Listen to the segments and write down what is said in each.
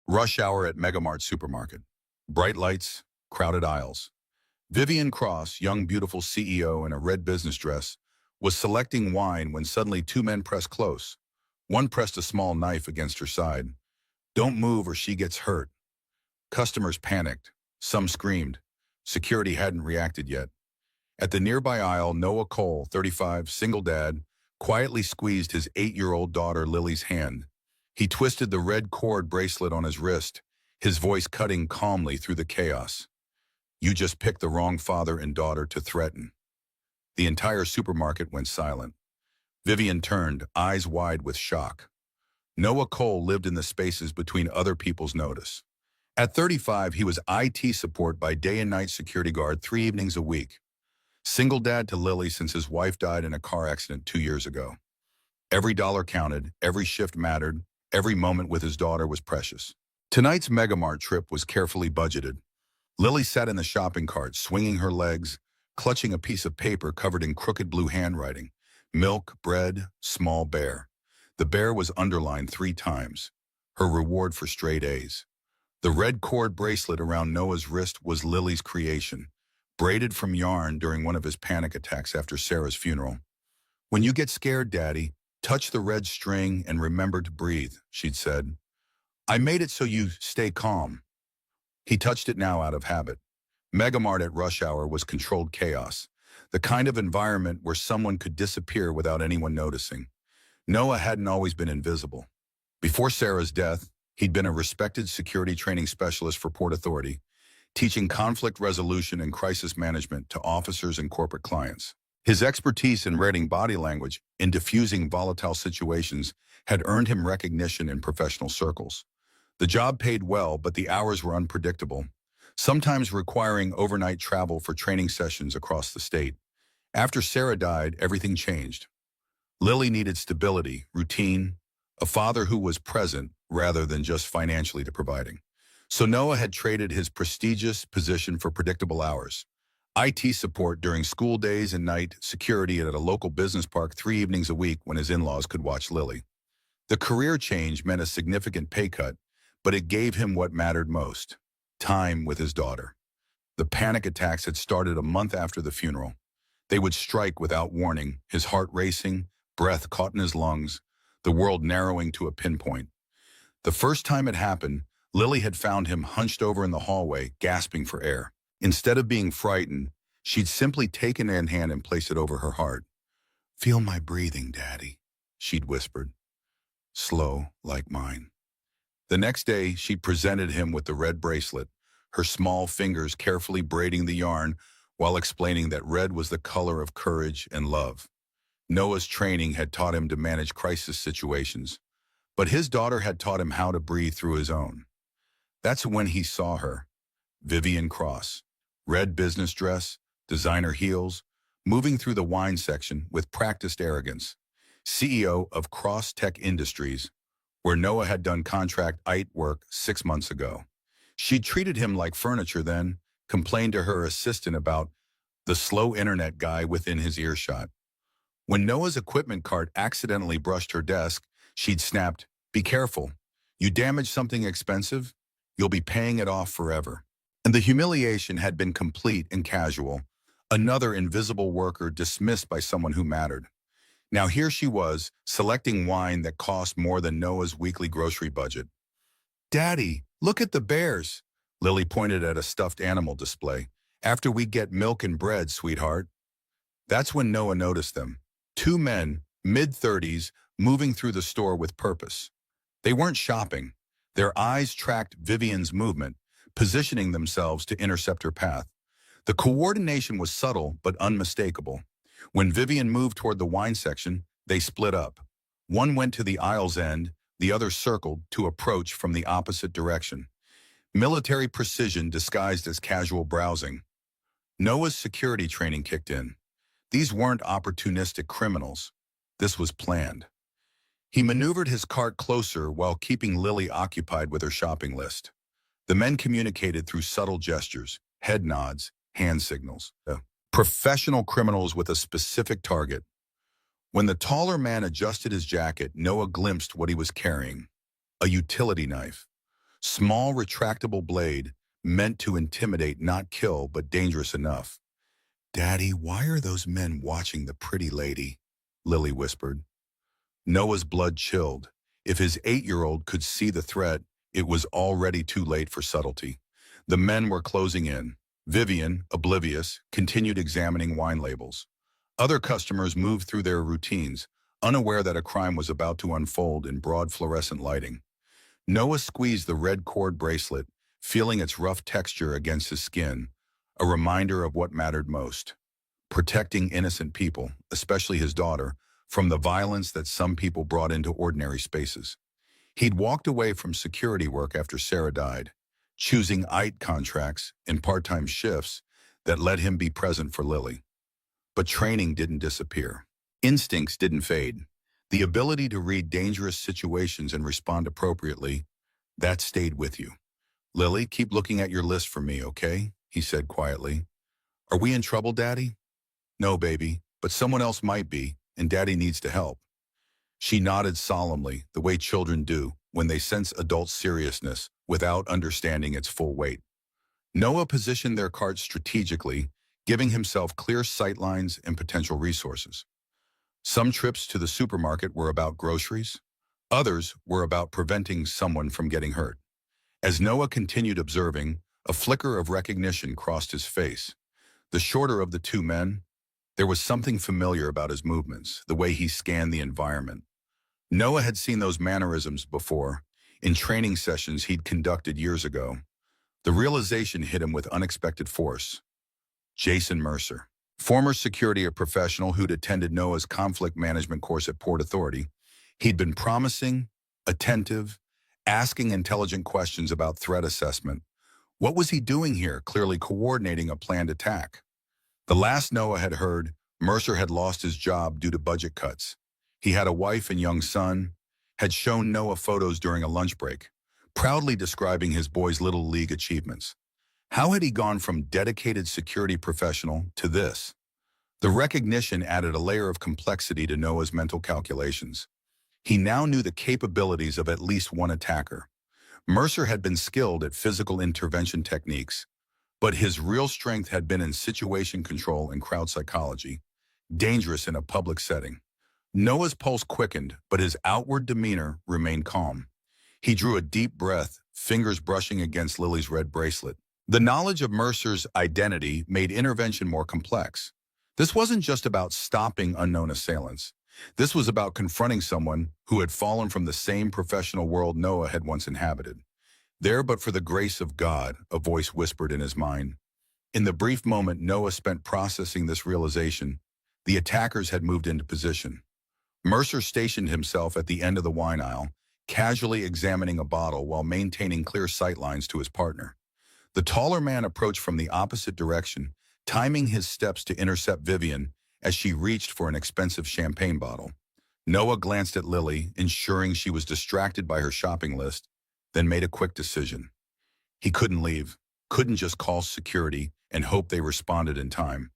Rush hour at Megamart supermarket. Bright lights, crowded aisles. Vivian Cross, young beautiful CEO in a red business dress, was selecting wine when suddenly two men pressed close. One pressed a small knife against her side. "Don't move or she gets hurt." Customers panicked. Some screamed. Security hadn't reacted yet. At the nearby aisle, Noah Cole, 35, single dad, quietly squeezed his 8-year-old daughter Lily's hand. He twisted the red cord bracelet on his wrist, his voice cutting calmly through the chaos. "You just picked the wrong father and daughter to threaten." The entire supermarket went silent. Vivian turned, eyes wide with shock. Noah Cole lived in the spaces between other people's notice. At 35, he was IT support by day and night security guard 3 evenings a week. Single dad to Lily since his wife died in a car accident 2 years ago. Every dollar counted, every shift mattered, every moment with his daughter was precious. Tonight's Megamart trip was carefully budgeted. Lily sat in the shopping cart, swinging her legs, clutching a piece of paper covered in crooked blue handwriting. Milk, bread, small bear. The bear was underlined 3 times. Her reward for straight A's. The red cord bracelet around Noah's wrist was Lily's creation, braided from yarn during one of his panic attacks after Sarah's funeral. "When you get scared, Daddy, touch the red string and remember to breathe," she'd said. "I made it so you stay calm." He touched it now out of habit. Megamart at rush hour was controlled chaos, the kind of environment where someone could disappear without anyone noticing. Noah hadn't always been invisible. Before Sarah's death, he'd been a respected security training specialist for Port Authority, teaching conflict resolution and crisis management to officers and corporate clients. His expertise in reading body language in diffusing volatile situations had earned him recognition in professional circles. The job paid well, but the hours were unpredictable, sometimes requiring overnight travel for training sessions across the state. After Sarah died, everything changed. Lily needed stability, routine, a father who was present rather than just financially providing. So Noah had traded his prestigious position for predictable hours. IT support during school days and night security at a local business park 3 evenings a week when his in-laws could watch Lily. The career change meant a significant pay cut, but it gave him what mattered most: time with his daughter. The panic attacks had started a month after the funeral. They would strike without warning, his heart racing, breath caught in his lungs, the world narrowing to a pinpoint. The first time it happened, Lily had found him hunched over in the hallway, gasping for air. Instead of being frightened, she'd simply taken an hand and placed it over her heart. "Feel my breathing, Daddy," she'd whispered. "Slow, like mine." The next day, she presented him with the red bracelet, her small fingers carefully braiding the yarn while explaining that red was the color of courage and love. Noah's training had taught him to manage crisis situations, but his daughter had taught him how to breathe through his own. That's when he saw her, Vivian Cross, red business dress, designer heels, moving through the wine section with practiced arrogance, CEO of Cross Tech Industries, where Noah had done contract IT work 6 months ago. She treated him like furniture then, complained to her assistant about the slow internet guy within his earshot. When Noah's equipment cart accidentally brushed her desk, she'd snapped, "Be careful. You damage something expensive, you'll be paying it off forever." And the humiliation had been complete and casual, another invisible worker dismissed by someone who mattered. Now here she was, selecting wine that cost more than Noah's weekly grocery budget. "Daddy, look at the bears," Lily pointed at a stuffed animal display. "After we get milk and bread, sweetheart." That's when Noah noticed them. 2 men, mid-30s, moving through the store with purpose. They weren't shopping. Their eyes tracked Vivian's movement, positioning themselves to intercept her path. The coordination was subtle but unmistakable. When Vivian moved toward the wine section, they split up. One went to the aisle's end, the other circled to approach from the opposite direction. Military precision disguised as casual browsing. Noah's security training kicked in. These weren't opportunistic criminals. This was planned. He maneuvered his cart closer while keeping Lily occupied with her shopping list. The men communicated through subtle gestures, head nods, hand signals. Professional criminals with a specific target. When the taller man adjusted his jacket, Noah glimpsed what he was carrying: a utility knife. Small, retractable blade, meant to intimidate, not kill, but dangerous enough. "Daddy, why are those men watching the pretty lady?" Lily whispered. Noah's blood chilled. If his 8-year-old could see the threat, it was already too late for subtlety. The men were closing in. Vivian, oblivious, continued examining wine labels. Other customers moved through their routines, unaware that a crime was about to unfold in broad fluorescent lighting. Noah squeezed the red cord bracelet, feeling its rough texture against his skin, a reminder of what mattered most: protecting innocent people, especially his daughter, from the violence that some people brought into ordinary spaces. He'd walked away from security work after Sarah died, choosing IT contracts and part-time shifts that let him be present for Lily. But training didn't disappear. Instincts didn't fade. The ability to read dangerous situations and respond appropriately, that stayed with you. "Lily, keep looking at your list for me, okay?" he said quietly. "Are we in trouble, Daddy?" "No, baby, but someone else might be, and Daddy needs to help." She nodded solemnly, the way children do when they sense adult seriousness without understanding its full weight. Noah positioned their cart strategically, giving himself clear sightlines and potential resources. Some trips to the supermarket were about groceries. Others were about preventing someone from getting hurt. As Noah continued observing, a flicker of recognition crossed his face. The shorter of the two men, there was something familiar about his movements, the way he scanned the environment. Noah had seen those mannerisms before, in training sessions he'd conducted years ago. The realization hit him with unexpected force. Jason Mercer, former security professional who'd attended Noah's conflict management course at Port Authority. He'd been promising, attentive, asking intelligent questions about threat assessment. What was he doing here, clearly coordinating a planned attack? The last Noah had heard, Mercer had lost his job due to budget cuts. He had a wife and young son, had shown Noah photos during a lunch break, proudly describing his boy's Little League achievements. How had he gone from dedicated security professional to this? The recognition added a layer of complexity to Noah's mental calculations. He now knew the capabilities of at least one attacker. Mercer had been skilled at physical intervention techniques, but his real strength had been in situation control and crowd psychology, dangerous in a public setting. Noah's pulse quickened, but his outward demeanor remained calm. He drew a deep breath, fingers brushing against Lily's red bracelet. The knowledge of Mercer's identity made intervention more complex. This wasn't just about stopping unknown assailants. This was about confronting someone who had fallen from the same professional world Noah had once inhabited. "There, but for the grace of God," a voice whispered in his mind. In the brief moment Noah spent processing this realization, the attackers had moved into position. Mercer stationed himself at the end of the wine aisle, casually examining a bottle while maintaining clear sightlines to his partner. The taller man approached from the opposite direction, timing his steps to intercept Vivian as she reached for an expensive champagne bottle. Noah glanced at Lily, ensuring she was distracted by her shopping list, then made a quick decision. He couldn't leave, couldn't just call security and hope they responded in time.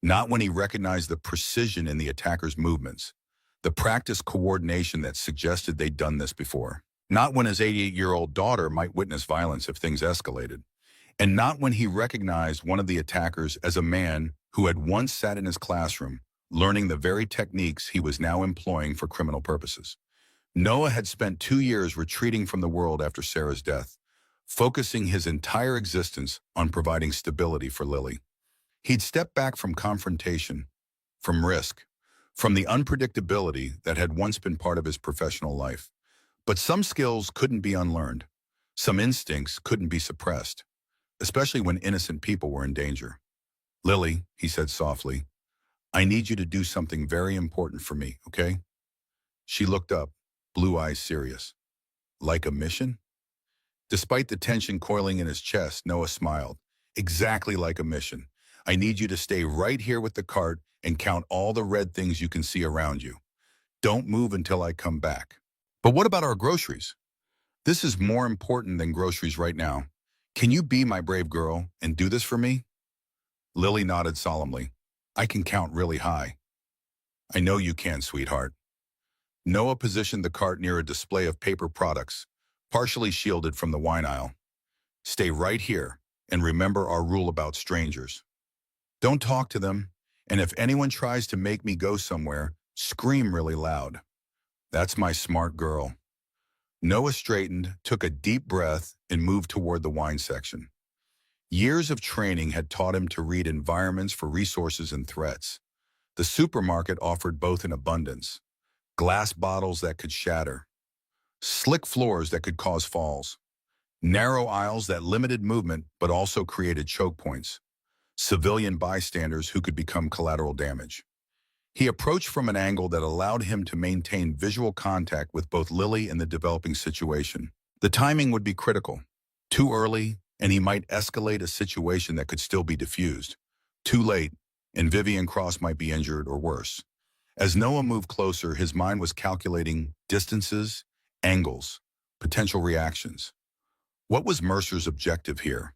Not when he recognized the precision in the attackers' movements, the practiced coordination that suggested they'd done this before. Not when his 88-year-old daughter might witness violence if things escalated. And not when he recognized one of the attackers as a man who had once sat in his classroom, learning the very techniques he was now employing for criminal purposes. Noah had spent 2 years retreating from the world after Sarah's death, focusing his entire existence on providing stability for Lily. He'd stepped back from confrontation, from risk, from the unpredictability that had once been part of his professional life. But some skills couldn't be unlearned. Some instincts couldn't be suppressed, especially when innocent people were in danger. "Lily," he said softly, "I need you to do something very important for me, okay?" She looked up, blue eyes serious. "Like a mission?" Despite the tension coiling in his chest, Noah smiled. "Exactly like a mission. I need you to stay right here with the cart and count all the red things you can see around you. Don't move until I come back." "But what about our groceries?" "This is more important than groceries right now. Can you be my brave girl and do this for me?" Lily nodded solemnly. "I can count really high." "I know you can, sweetheart." Noah positioned the cart near a display of paper products, partially shielded from the wine aisle. Stay right here and remember our rule about strangers. Don't talk to them, and if anyone tries to make me go somewhere, scream really loud. That's my smart girl. Noah straightened, took a deep breath, and moved toward the wine section. Years of training had taught him to read environments for resources and threats. The supermarket offered both in abundance: glass bottles that could shatter, slick floors that could cause falls, narrow aisles that limited movement but also created choke points, civilian bystanders who could become collateral damage. He approached from an angle that allowed him to maintain visual contact with both Lily and the developing situation. The timing would be critical. Too early, and he might escalate a situation that could still be diffused. Too late, and Vivian Cross might be injured or worse. As Noah moved closer, his mind was calculating distances, angles, potential reactions. What was Mercer's objective here?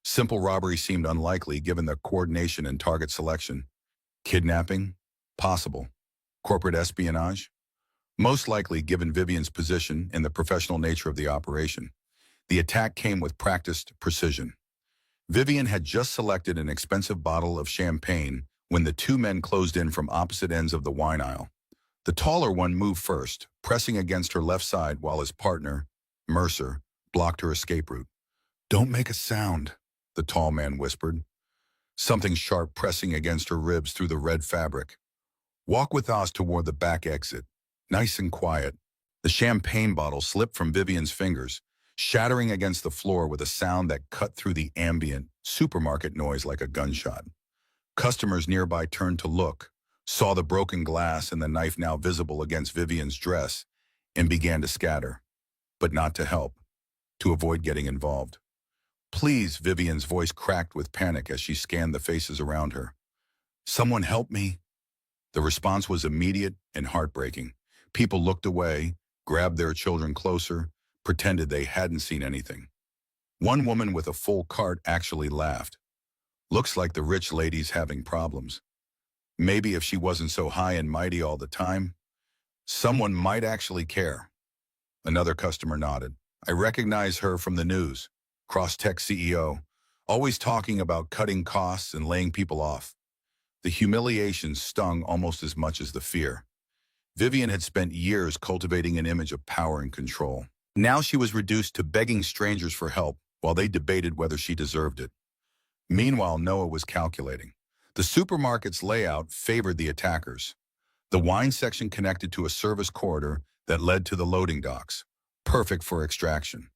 Simple robbery seemed unlikely given the coordination and target selection. Kidnapping? Possible. Corporate espionage? Most likely given Vivian's position and the professional nature of the operation. The attack came with practiced precision. Vivian had just selected an expensive bottle of champagne when the two men closed in from opposite ends of the wine aisle. The taller one moved first, pressing against her left side while his partner, Mercer, blocked her escape route. "Don't make a sound," the tall man whispered, something sharp pressing against her ribs through the red fabric. "Walk with us toward the back exit, nice and quiet." The champagne bottle slipped from Vivian's fingers, shattering against the floor with a sound that cut through the ambient supermarket noise like a gunshot. Customers nearby turned to look, saw the broken glass and the knife now visible against Vivian's dress, and began to scatter, but not to help, to avoid getting involved. "Please," Vivian's voice cracked with panic as she scanned the faces around her. "Someone help me." The response was immediate and heartbreaking. People looked away, grabbed their children closer, pretended they hadn't seen anything. One woman with a full cart actually laughed. "Looks like the rich lady's having problems. Maybe if she wasn't so high and mighty all the time, someone might actually care." Another customer nodded. "I recognize her from the news. Crosstech CEO, always talking about cutting costs and laying people off." The humiliation stung almost as much as the fear. Vivian had spent years cultivating an image of power and control. Now she was reduced to begging strangers for help while they debated whether she deserved it. Meanwhile, Noah was calculating. The supermarket's layout favored the attackers. The wine section connected to a service corridor that led to the loading docks, perfect for extraction.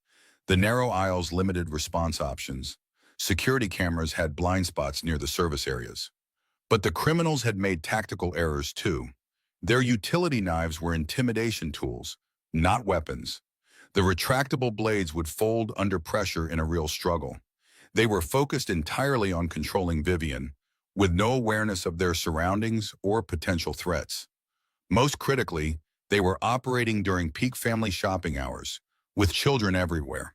The narrow aisles limited response options. Security cameras had blind spots near the service areas. But the criminals had made tactical errors too. Their utility knives were intimidation tools, not weapons. The retractable blades would fold under pressure in a real struggle. They were focused entirely on controlling Vivian, with no awareness of their surroundings or potential threats. Most critically, they were operating during peak family shopping hours, with children everywhere.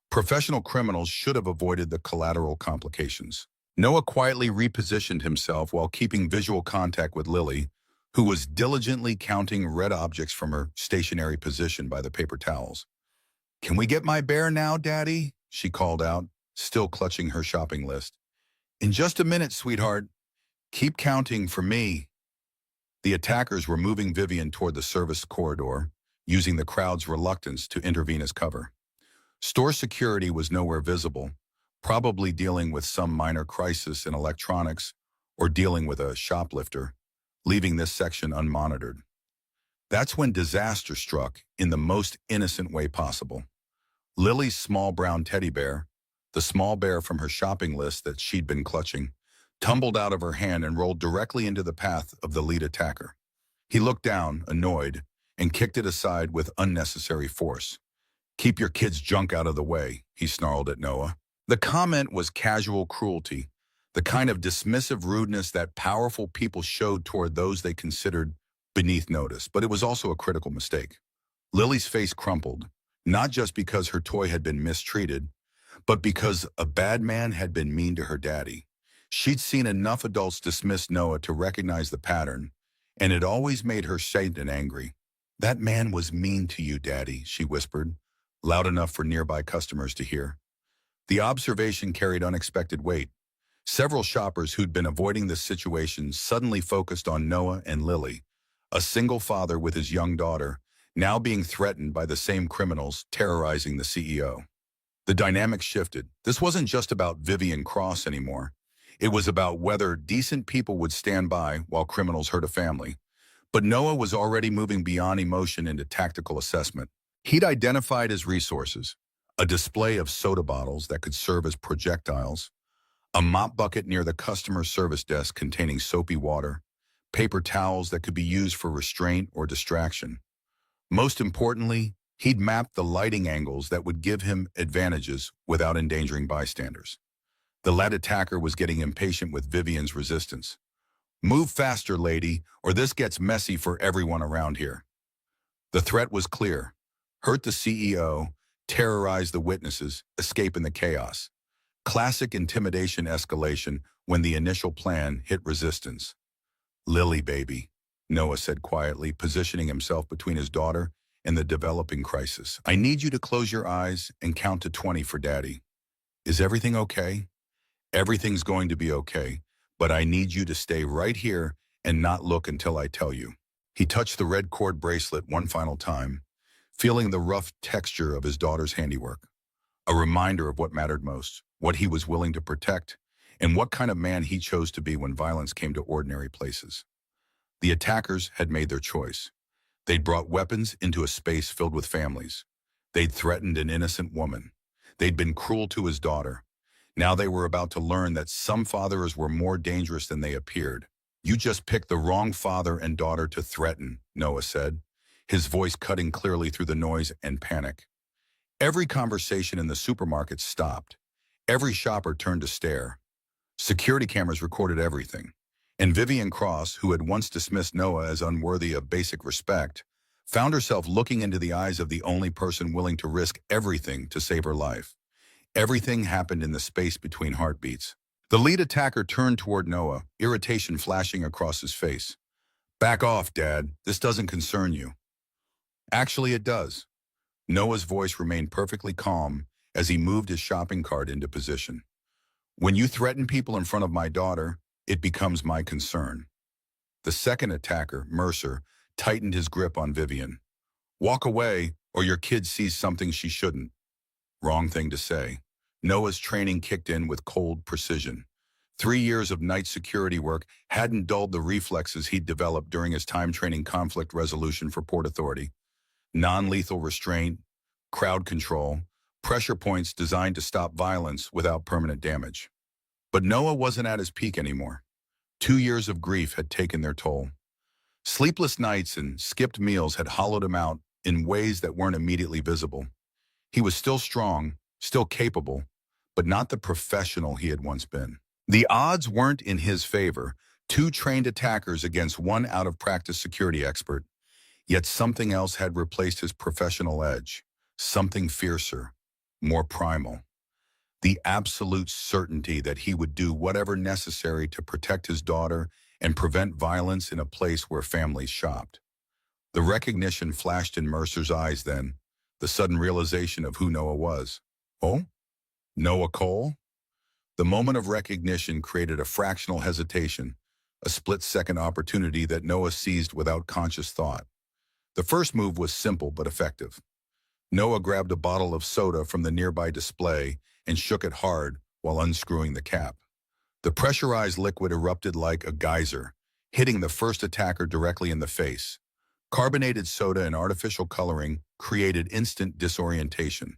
Professional criminals should have avoided the collateral complications. Noah quietly repositioned himself while keeping visual contact with Lily, who was diligently counting red objects from her stationary position by the paper towels. "Can we get my bear now, Daddy?" she called out, still clutching her shopping list. "In just a minute, sweetheart. Keep counting for me." The attackers were moving Vivian toward the service corridor, using the crowd's reluctance to intervene as cover. Store security was nowhere visible, probably dealing with some minor crisis in electronics or dealing with a shoplifter, leaving this section unmonitored. That's when disaster struck in the most innocent way possible. Lily's small brown teddy bear, the small bear from her shopping list that she'd been clutching, tumbled out of her hand and rolled directly into the path of the lead attacker. He looked down, annoyed, and kicked it aside with unnecessary force. "Keep your kid's junk out of the way," he snarled at Noah. The comment was casual cruelty, the kind of dismissive rudeness that powerful people showed toward those they considered beneath notice, but it was also a critical mistake. Lily's face crumpled, not just because her toy had been mistreated, but because a bad man had been mean to her daddy. She'd seen enough adults dismiss Noah to recognize the pattern, and it always made her shamed and angry. "That man was mean to you, Daddy," she whispered, loud enough for nearby customers to hear. The observation carried unexpected weight. Several shoppers who'd been avoiding this situation suddenly focused on Noah and Lily, a single father with his young daughter, now being threatened by the same criminals terrorizing the CEO. The dynamic shifted. This wasn't just about Vivian Cross anymore. It was about whether decent people would stand by while criminals hurt a family. But Noah was already moving beyond emotion into tactical assessment. He'd identified his resources: a display of soda bottles that could serve as projectiles, a mop bucket near the customer service desk containing soapy water, paper towels that could be used for restraint or distraction. Most importantly, he'd mapped the lighting angles that would give him advantages without endangering bystanders. The lead attacker was getting impatient with Vivian's resistance. "Move faster, lady, or this gets messy for everyone around here." The threat was clear: hurt the CEO, terrorize the witnesses, escape in the chaos. Classic intimidation escalation when the initial plan hit resistance. "Lily, baby," Noah said quietly, positioning himself between his daughter and the developing crisis. "I need you to close your eyes and count to 20 for Daddy. Is everything okay?" "Everything's going to be okay, but I need you to stay right here and not look until I tell you." He touched the red cord bracelet one final time, feeling the rough texture of his daughter's handiwork. A reminder of what mattered most, what he was willing to protect, and what kind of man he chose to be when violence came to ordinary places. The attackers had made their choice. They'd brought weapons into a space filled with families. They'd threatened an innocent woman. They'd been cruel to his daughter. Now they were about to learn that some fathers were more dangerous than they appeared. "You just picked the wrong father and daughter to threaten," Noah said, his voice cutting clearly through the noise and panic. Every conversation in the supermarket stopped. Every shopper turned to stare. Security cameras recorded everything. And Vivian Cross, who had once dismissed Noah as unworthy of basic respect, found herself looking into the eyes of the only person willing to risk everything to save her life. Everything happened in the space between heartbeats. The lead attacker turned toward Noah, irritation flashing across his face. "Back off, Dad. This doesn't concern you." "Actually, it does." Noah's voice remained perfectly calm as he moved his shopping cart into position. "When you threaten people in front of my daughter, it becomes my concern." The second attacker, Mercer, tightened his grip on Vivian. "Walk away, or your kid sees something she shouldn't." Wrong thing to say. Noah's training kicked in with cold precision. 3 years of night security work hadn't dulled the reflexes he'd developed during his time training conflict resolution for Port Authority. Non-lethal restraint, crowd control, pressure points designed to stop violence without permanent damage. But Noah wasn't at his peak anymore. 2 years of grief had taken their toll. Sleepless nights and skipped meals had hollowed him out in ways that weren't immediately visible. He was still strong, still capable, but not the professional he had once been. The odds weren't in his favor: 2 trained attackers against 1 out-of-practice security expert. Yet something else had replaced his professional edge, something fiercer, more primal. The absolute certainty that he would do whatever necessary to protect his daughter and prevent violence in a place where families shopped. The recognition flashed in Mercer's eyes then, the sudden realization of who Noah was. "Oh? Noah Cole?" The moment of recognition created a fractional hesitation, a split-second opportunity that Noah seized without conscious thought. The first move was simple but effective. Noah grabbed a bottle of soda from the nearby display and shook it hard while unscrewing the cap. The pressurized liquid erupted like a geyser, hitting the first attacker directly in the face. Carbonated soda and artificial coloring created instant disorientation.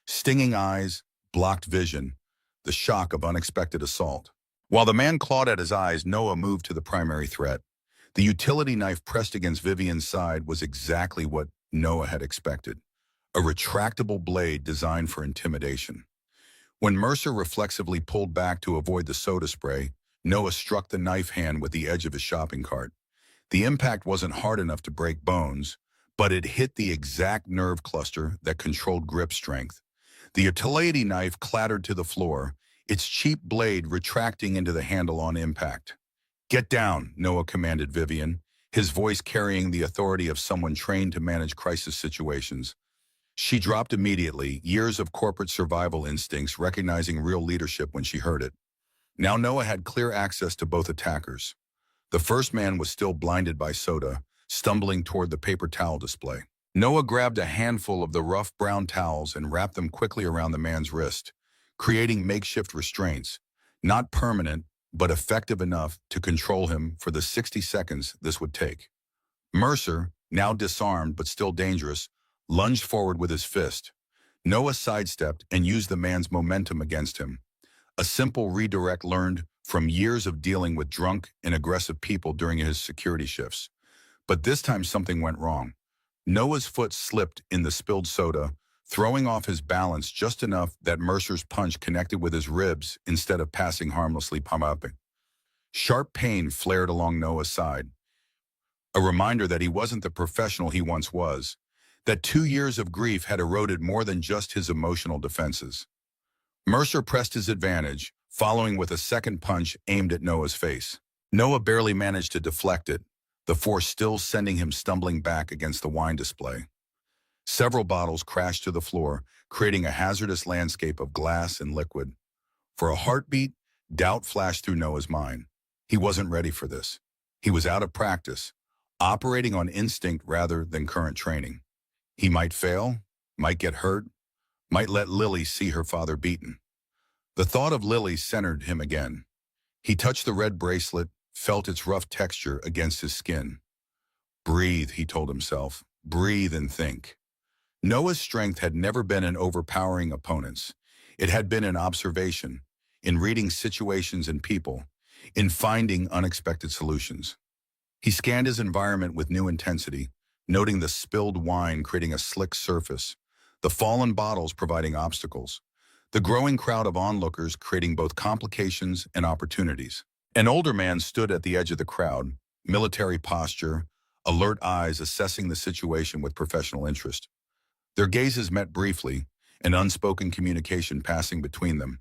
Stinging eyes, blocked vision, the shock of unexpected assault. While the man clawed at his eyes, Noah moved to the primary threat. The utility knife pressed against Vivian's side was exactly what Noah had expected: a retractable blade designed for intimidation. When Mercer reflexively pulled back to avoid the soda spray, Noah struck the knife hand with the edge of his shopping cart. The impact wasn't hard enough to break bones, but it hit the exact nerve cluster that controlled grip strength. The utility knife clattered to the floor, its cheap blade retracting into the handle on impact. "Get down," Noah commanded Vivian, his voice carrying the authority of someone trained to manage crisis situations. She dropped immediately, years of corporate survival instincts recognizing real leadership when she heard it. Now Noah had clear access to both attackers. The first man was still blinded by soda, stumbling toward the paper towel display. Noah grabbed a handful of the rough brown towels and wrapped them quickly around the man's wrist, creating makeshift restraints, not permanent, but effective enough to control him for the 60 seconds this would take. Mercer, now disarmed but still dangerous, lunged forward with his fist. Noah sidestepped and used the man's momentum against him. A simple redirect learned from years of dealing with drunk and aggressive people during his security shifts. But this time something went wrong. Noah's foot slipped in the spilled soda, throwing off his balance just enough that Mercer's punch connected with his ribs instead of passing harmlessly pumping. Sharp pain flared along Noah's side, a reminder that he wasn't the professional he once was, that 2 years of grief had eroded more than just his emotional defenses. Mercer pressed his advantage, following with a second punch aimed at Noah's face. Noah barely managed to deflect it, the force still sending him stumbling back against the wine display. Several bottles crashed to the floor, creating a hazardous landscape of glass and liquid. For a heartbeat, doubt flashed through Noah's mind. He wasn't ready for this. He was out of practice, operating on instinct rather than current training. He might fail, might get hurt, might let Lily see her father beaten. The thought of Lily centered him again. He touched the red bracelet, felt its rough texture against his skin. Breathe, he told himself. Breathe and think. Noah's strength had never been in overpowering opponents. It had been in observation, in reading situations and people, in finding unexpected solutions. He scanned his environment with new intensity, noting the spilled wine creating a slick surface, the fallen bottles providing obstacles, the growing crowd of onlookers creating both complications and opportunities. An older man stood at the edge of the crowd, military posture, alert eyes assessing the situation with professional interest. Their gazes met briefly, an unspoken communication passing between them.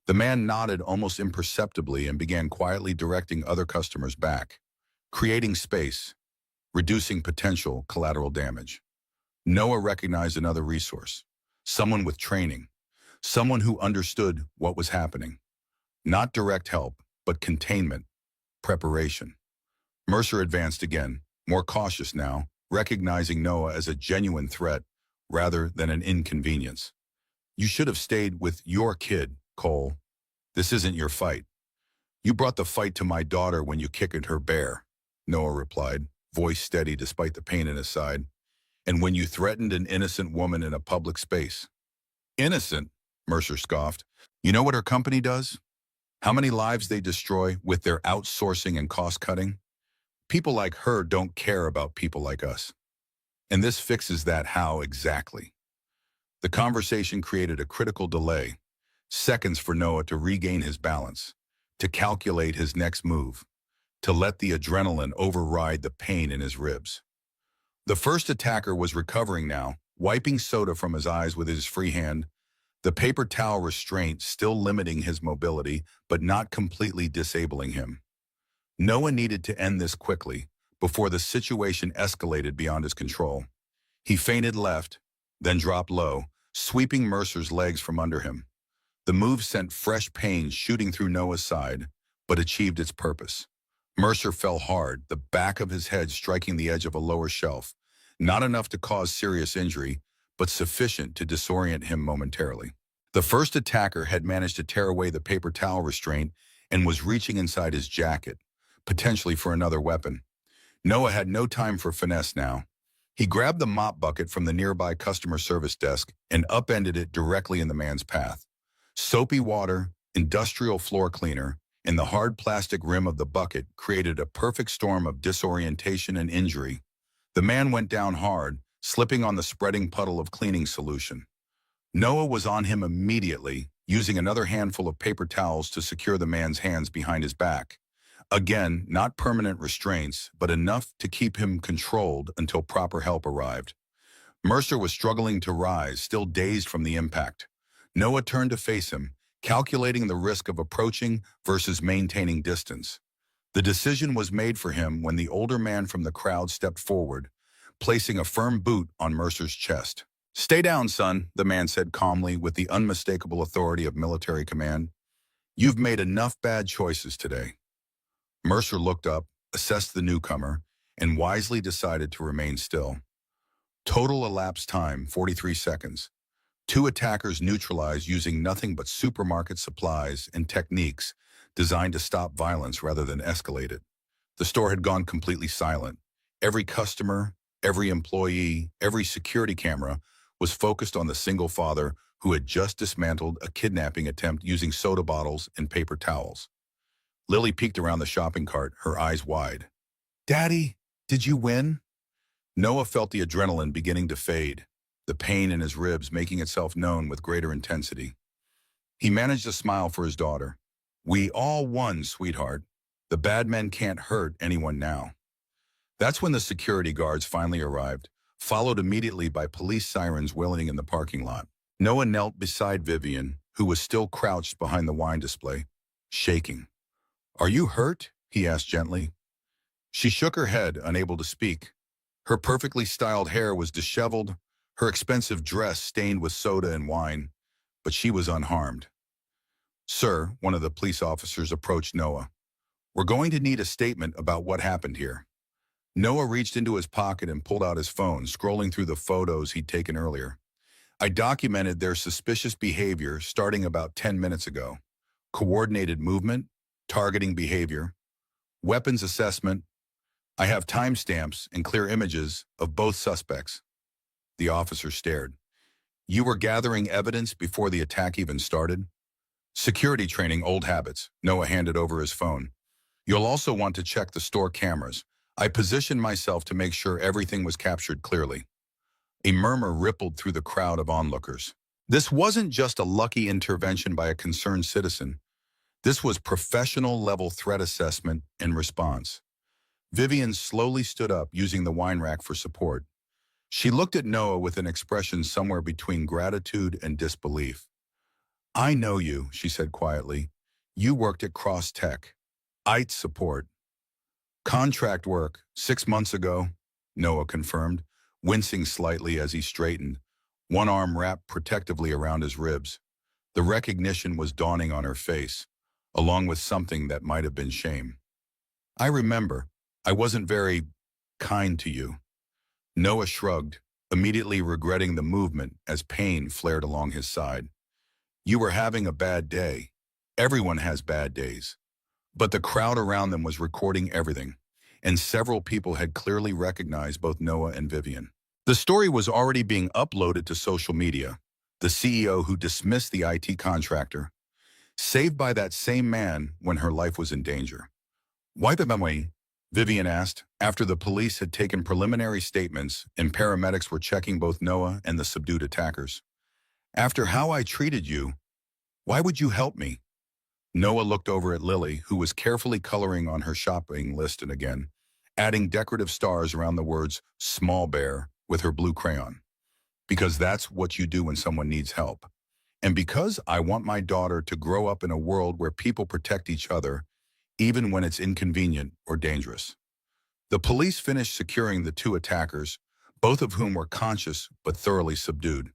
The man nodded almost imperceptibly and began quietly directing other customers back, creating space, reducing potential collateral damage. Noah recognized another resource, someone with training, someone who understood what was happening. Not direct help, but containment, preparation. Mercer advanced again, more cautious now, recognizing Noah as a genuine threat rather than an inconvenience. You should have stayed with your kid, Cole. This isn't your fight. You brought the fight to my daughter when you kicked her bare, Noah replied, voice steady despite the pain in his side. And when you threatened an innocent woman in a public space. Innocent, Mercer scoffed. You know what her company does? How many lives they destroy with their outsourcing and cost-cutting? People like her don't care about people like us. And this fixes that how exactly. The conversation created a critical delay, seconds for Noah to regain his balance, to calculate his next move, to let the adrenaline override the pain in his ribs. The first attacker was recovering now, wiping soda from his eyes with his free hand, the paper towel restraint still limiting his mobility, but not completely disabling him. Noah needed to end this quickly, before the situation escalated beyond his control. He feinted left, then dropped low, sweeping Mercer's legs from under him. The move sent fresh pain shooting through Noah's side, but achieved its purpose. Mercer fell hard, the back of his head striking the edge of a lower shelf, not enough to cause serious injury, but sufficient to disorient him momentarily. The first attacker had managed to tear away the paper towel restraint and was reaching inside his jacket, potentially for another weapon. Noah had no time for finesse now. He grabbed the mop bucket from the nearby customer service desk and upended it directly in the man's path. Soapy water, industrial floor cleaner, and the hard plastic rim of the bucket created a perfect storm of disorientation and injury. The man went down hard, slipping on the spreading puddle of cleaning solution. Noah was on him immediately, using another handful of paper towels to secure the man's hands behind his back. Again, not permanent restraints, but enough to keep him controlled until proper help arrived. Mercer was struggling to rise, still dazed from the impact. Noah turned to face him, calculating the risk of approaching versus maintaining distance. The decision was made for him when the older man from the crowd stepped forward, placing a firm boot on Mercer's chest. Stay down, son, the man said calmly with the unmistakable authority of military command. You've made enough bad choices today. Mercer looked up, assessed the newcomer, and wisely decided to remain still. Total elapsed time, 43 seconds. Two attackers neutralized using nothing but supermarket supplies and techniques designed to stop violence rather than escalate it. The store had gone completely silent. Every customer, every employee, every security camera was focused on the single father who had just dismantled a kidnapping attempt using soda bottles and paper towels. Lily peeked around the shopping cart, her eyes wide. "Daddy, did you win?" Noah felt the adrenaline beginning to fade, the pain in his ribs making itself known with greater intensity. He managed a smile for his daughter. "We all won, sweetheart. The bad men can't hurt anyone now." That's when the security guards finally arrived, followed immediately by police sirens wailing in the parking lot. Noah knelt beside Vivian, who was still crouched behind the wine display, shaking. "Are you hurt?" he asked gently. She shook her head, unable to speak. Her perfectly styled hair was disheveled, her expensive dress stained with soda and wine, but she was unharmed. "Sir," one of the police officers approached Noah. "We're going to need a statement about what happened here." Noah reached into his pocket and pulled out his phone, scrolling through the photos he'd taken earlier. "I documented their suspicious behavior starting about 10 minutes ago. Coordinated movement, targeting behavior, weapons assessment. I have timestamps and clear images of both suspects." The officer stared. "You were gathering evidence before the attack even started?" "Security training, old habits." Noah handed over his phone. "You'll also want to check the store cameras. I positioned myself to make sure everything was captured clearly." A murmur rippled through the crowd of onlookers. This wasn't just a lucky intervention by a concerned citizen. This was professional-level threat assessment and response. Vivian slowly stood up, using the wine rack for support. She looked at Noah with an expression somewhere between gratitude and disbelief. "I know you," she said quietly. "You worked at Cross Tech. IT support." "Contract work, 6 months ago," Noah confirmed, wincing slightly as he straightened, one arm wrapped protectively around his ribs. The recognition was dawning on her face, along with something that might have been shame. "I remember. I wasn't very kind to you." Noah shrugged, immediately regretting the movement as pain flared along his side. "You were having a bad day. Everyone has bad days." But the crowd around them was recording everything, and several people had clearly recognized both Noah and Vivian. The story was already being uploaded to social media. The CEO who dismissed the IT contractor, saved by that same man when her life was in danger. "Why the memory?" Vivian asked, after the police had taken preliminary statements and paramedics were checking both Noah and the subdued attackers. "After how I treated you, why would you help me?" Noah looked over at Lily, who was carefully coloring on her shopping list and again, adding decorative stars around the words "Small Bear" with her blue crayon. "Because that's what you do when someone needs help. And because I want my daughter to grow up in a world where people protect each other, even when it's inconvenient or dangerous." The police finished securing the two attackers, both of whom were conscious but thoroughly subdued.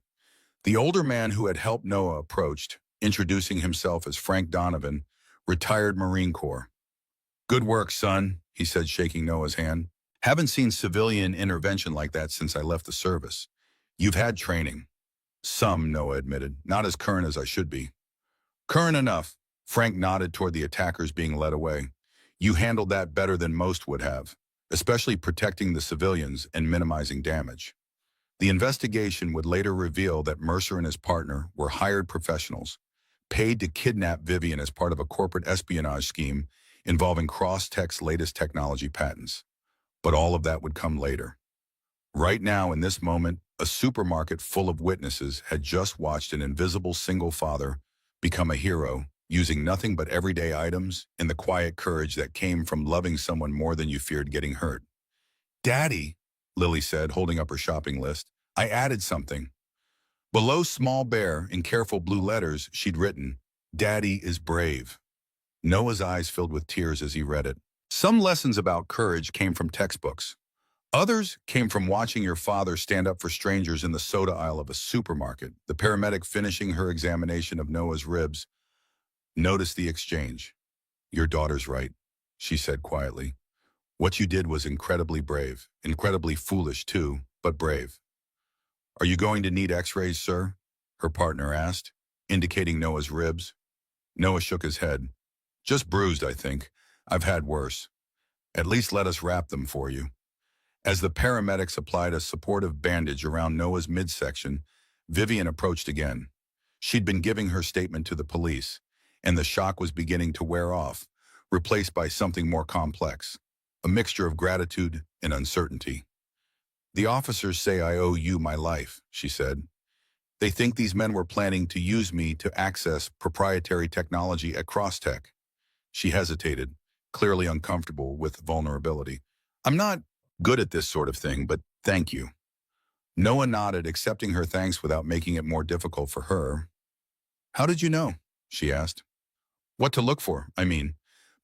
The older man who had helped Noah approached, introducing himself as Frank Donovan, retired Marine Corps. "Good work, son," he said, shaking Noah's hand. "Haven't seen civilian intervention like that since I left the service. You've had training." "Some," Noah admitted. "Not as current as I should be." "Current enough." Frank nodded toward the attackers being led away. "You handled that better than most would have, especially protecting the civilians and minimizing damage." The investigation would later reveal that Mercer and his partner were hired professionals, paid to kidnap Vivian as part of a corporate espionage scheme involving Cross Tech's latest technology patents. But all of that would come later. Right now, in this moment, a supermarket full of witnesses had just watched an invisible single father become a hero, using nothing but everyday items and the quiet courage that came from loving someone more than you feared getting hurt. "Daddy," Lily said, holding up her shopping list, "I added something." Below Small Bear, in careful blue letters, she'd written, "Daddy is brave." Noah's eyes filled with tears as he read it. Some lessons about courage came from textbooks. Others came from watching your father stand up for strangers in the soda aisle of a supermarket. The paramedic finishing her examination of Noah's ribs noticed the exchange. Your daughter's right, she said quietly. What you did was incredibly brave, incredibly foolish too, but brave. Are you going to need x-rays, sir? Her partner asked, indicating Noah's ribs. Noah shook his head. Just bruised, I think. I've had worse. At least let us wrap them for you. As the paramedics applied a supportive bandage around Noah's midsection, Vivian approached again. She'd been giving her statement to the police, and the shock was beginning to wear off, replaced by something more complex, a mixture of gratitude and uncertainty. The officers say I owe you my life, she said. They think these men were planning to use me to access proprietary technology at Crosstech. She hesitated, clearly uncomfortable with vulnerability. I'm not good at this sort of thing, but thank you. Noah nodded, accepting her thanks without making it more difficult for her. How did you know? She asked. What to look for, I mean.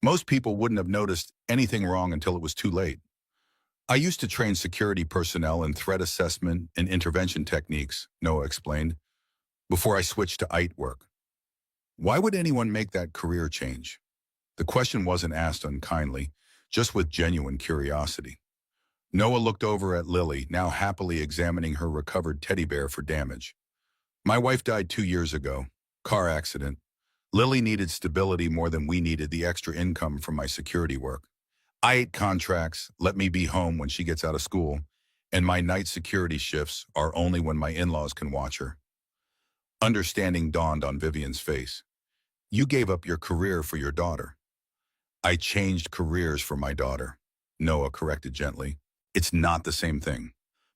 Most people wouldn't have noticed anything wrong until it was too late. I used to train security personnel in threat assessment and intervention techniques, Noah explained, before I switched to IT work. Why would anyone make that career change? The question wasn't asked unkindly, just with genuine curiosity. Noah looked over at Lily, now happily examining her recovered teddy bear for damage. My wife died 2 years ago. Car accident. Lily needed stability more than we needed the extra income from my security work. I ate contracts, let me be home when she gets out of school, and my night security shifts are only when my in-laws can watch her. Understanding dawned on Vivian's face. You gave up your career for your daughter. I changed careers for my daughter, Noah corrected gently. It's not the same thing.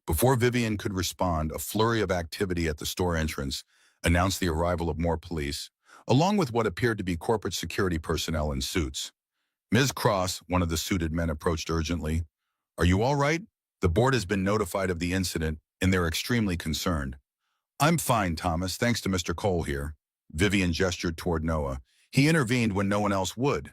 Before Vivian could respond, a flurry of activity at the store entrance announced the arrival of more police, along with what appeared to be corporate security personnel in suits. Ms. Cross, one of the suited men, approached urgently. Are you all right? The board has been notified of the incident, and they're extremely concerned. I'm fine, Thomas, thanks to Mr. Cole here. Vivian gestured toward Noah. He intervened when no one else would.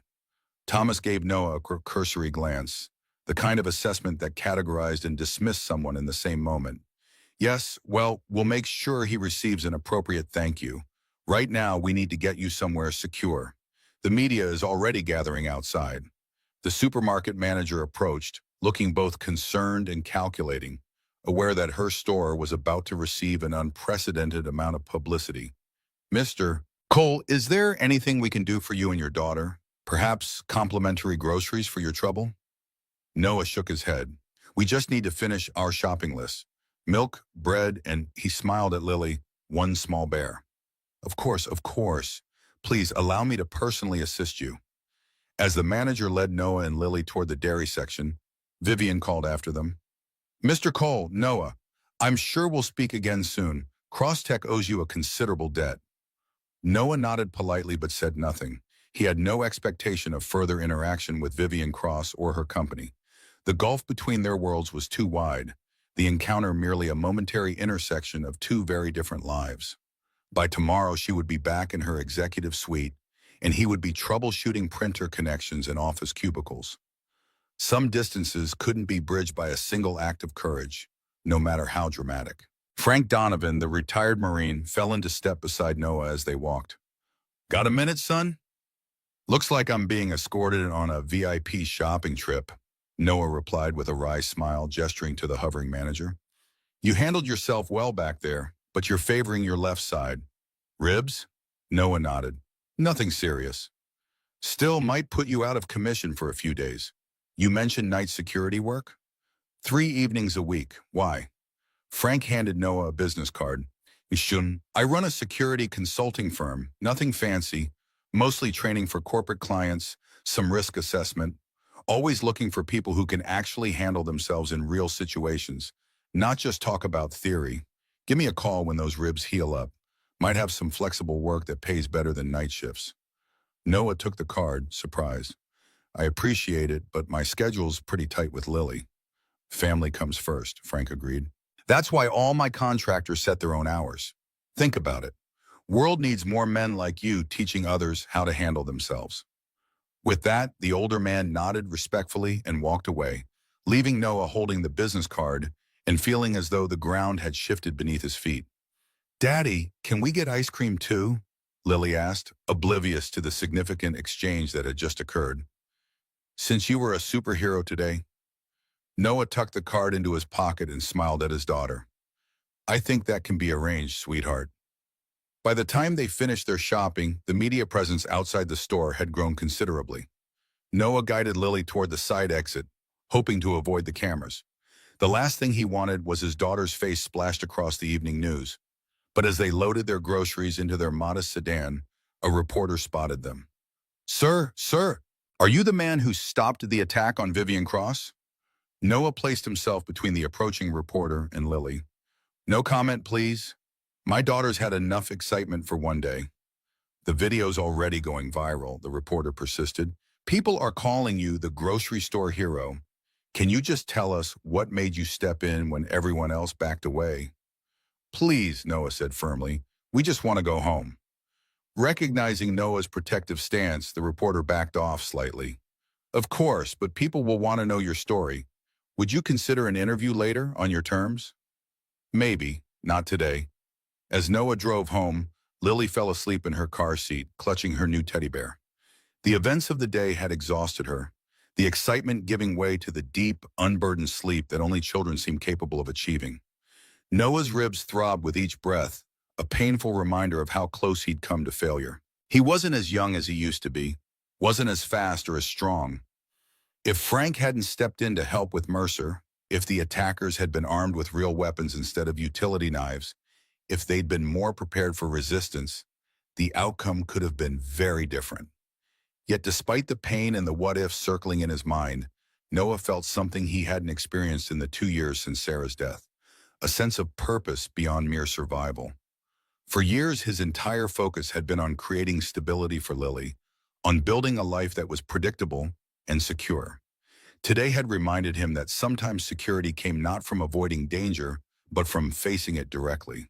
Thomas gave Noah a cursory glance, the kind of assessment that categorized and dismissed someone in the same moment. Yes, well, we'll make sure he receives an appropriate thank you. Right now, we need to get you somewhere secure. The media is already gathering outside. The supermarket manager approached, looking both concerned and calculating, aware that her store was about to receive an unprecedented amount of publicity. Mr. Cole, is there anything we can do for you and your daughter? Perhaps complimentary groceries for your trouble? Noah shook his head. We just need to finish our shopping list. Milk, bread, and he smiled at Lily, one small bear. Of course. Please allow me to personally assist you. As the manager led Noah and Lily toward the dairy section, Vivian called after them. Mr. Cole, Noah, I'm sure we'll speak again soon. Crosstech owes you a considerable debt. Noah nodded politely but said nothing. He had no expectation of further interaction with Vivian Cross or her company. The gulf between their worlds was too wide, the encounter merely a momentary intersection of two very different lives. By tomorrow, she would be back in her executive suite, and he would be troubleshooting printer connections in office cubicles. Some distances couldn't be bridged by a single act of courage, no matter how dramatic. Frank Donovan, the retired Marine, fell into step beside Noah as they walked. Got a minute, son? Looks like I'm being escorted on a VIP shopping trip, Noah replied with a wry smile, gesturing to the hovering manager. You handled yourself well back there, but you're favoring your left side. Ribs? Noah nodded. Nothing serious. Still might put you out of commission for a few days. You mentioned night security work? 3 evenings a week. Why? Frank handed Noah a business card. I run a security consulting firm, nothing fancy, mostly training for corporate clients, some risk assessment, always looking for people who can actually handle themselves in real situations, not just talk about theory. Give me a call when those ribs heal up. Might have some flexible work that pays better than night shifts. Noah took the card, surprised. I appreciate it, but my schedule's pretty tight with Lily. Family comes first, Frank agreed. That's why all my contractors set their own hours. Think about it. World needs more men like you teaching others how to handle themselves. With that, the older man nodded respectfully and walked away, leaving Noah holding the business card and feeling as though the ground had shifted beneath his feet. "Daddy, can we get ice cream too?" Lily asked, oblivious to the significant exchange that had just occurred. "Since you were a superhero today?" Noah tucked the card into his pocket and smiled at his daughter. "I think that can be arranged, sweetheart." By the time they finished their shopping, the media presence outside the store had grown considerably. Noah guided Lily toward the side exit, hoping to avoid the cameras. The last thing he wanted was his daughter's face splashed across the evening news. But as they loaded their groceries into their modest sedan, a reporter spotted them. Sir, are you the man who stopped the attack on Vivian Cross?" Noah placed himself between the approaching reporter and Lily. "No comment, please. My daughter's had enough excitement for one day." "The video's already going viral," the reporter persisted. "People are calling you the grocery store hero. Can you just tell us what made you step in when everyone else backed away?" "Please," Noah said firmly. "We just want to go home." Recognizing Noah's protective stance, the reporter backed off slightly. "Of course, but people will want to know your story. Would you consider an interview later on your terms?" "Maybe, not today." As Noah drove home, Lily fell asleep in her car seat, clutching her new teddy bear. The events of the day had exhausted her, the excitement giving way to the deep, unburdened sleep that only children seem capable of achieving. Noah's ribs throbbed with each breath, a painful reminder of how close he'd come to failure. He wasn't as young as he used to be, wasn't as fast or as strong. If Frank hadn't stepped in to help with Mercer, if the attackers had been armed with real weapons instead of utility knives, if they'd been more prepared for resistance, the outcome could have been very different. Yet despite the pain and the what-ifs circling in his mind, Noah felt something he hadn't experienced in the 2 years since Sarah's death, a sense of purpose beyond mere survival. For years, his entire focus had been on creating stability for Lily, on building a life that was predictable and secure. Today had reminded him that sometimes security came not from avoiding danger, but from facing it directly.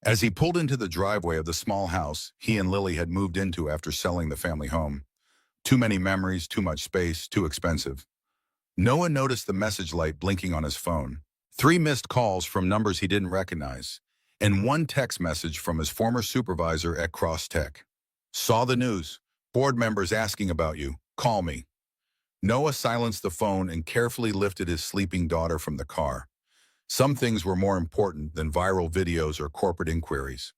As he pulled into the driveway of the small house he and Lily had moved into after selling the family home, too many memories, too much space, too expensive, Noah noticed the message light blinking on his phone. 3 missed calls from numbers he didn't recognize, and 1 text message from his former supervisor at Cross Tech. "Saw the news. Board members asking about you. Call me." Noah silenced the phone and carefully lifted his sleeping daughter from the car. Some things were more important than viral videos or corporate inquiries.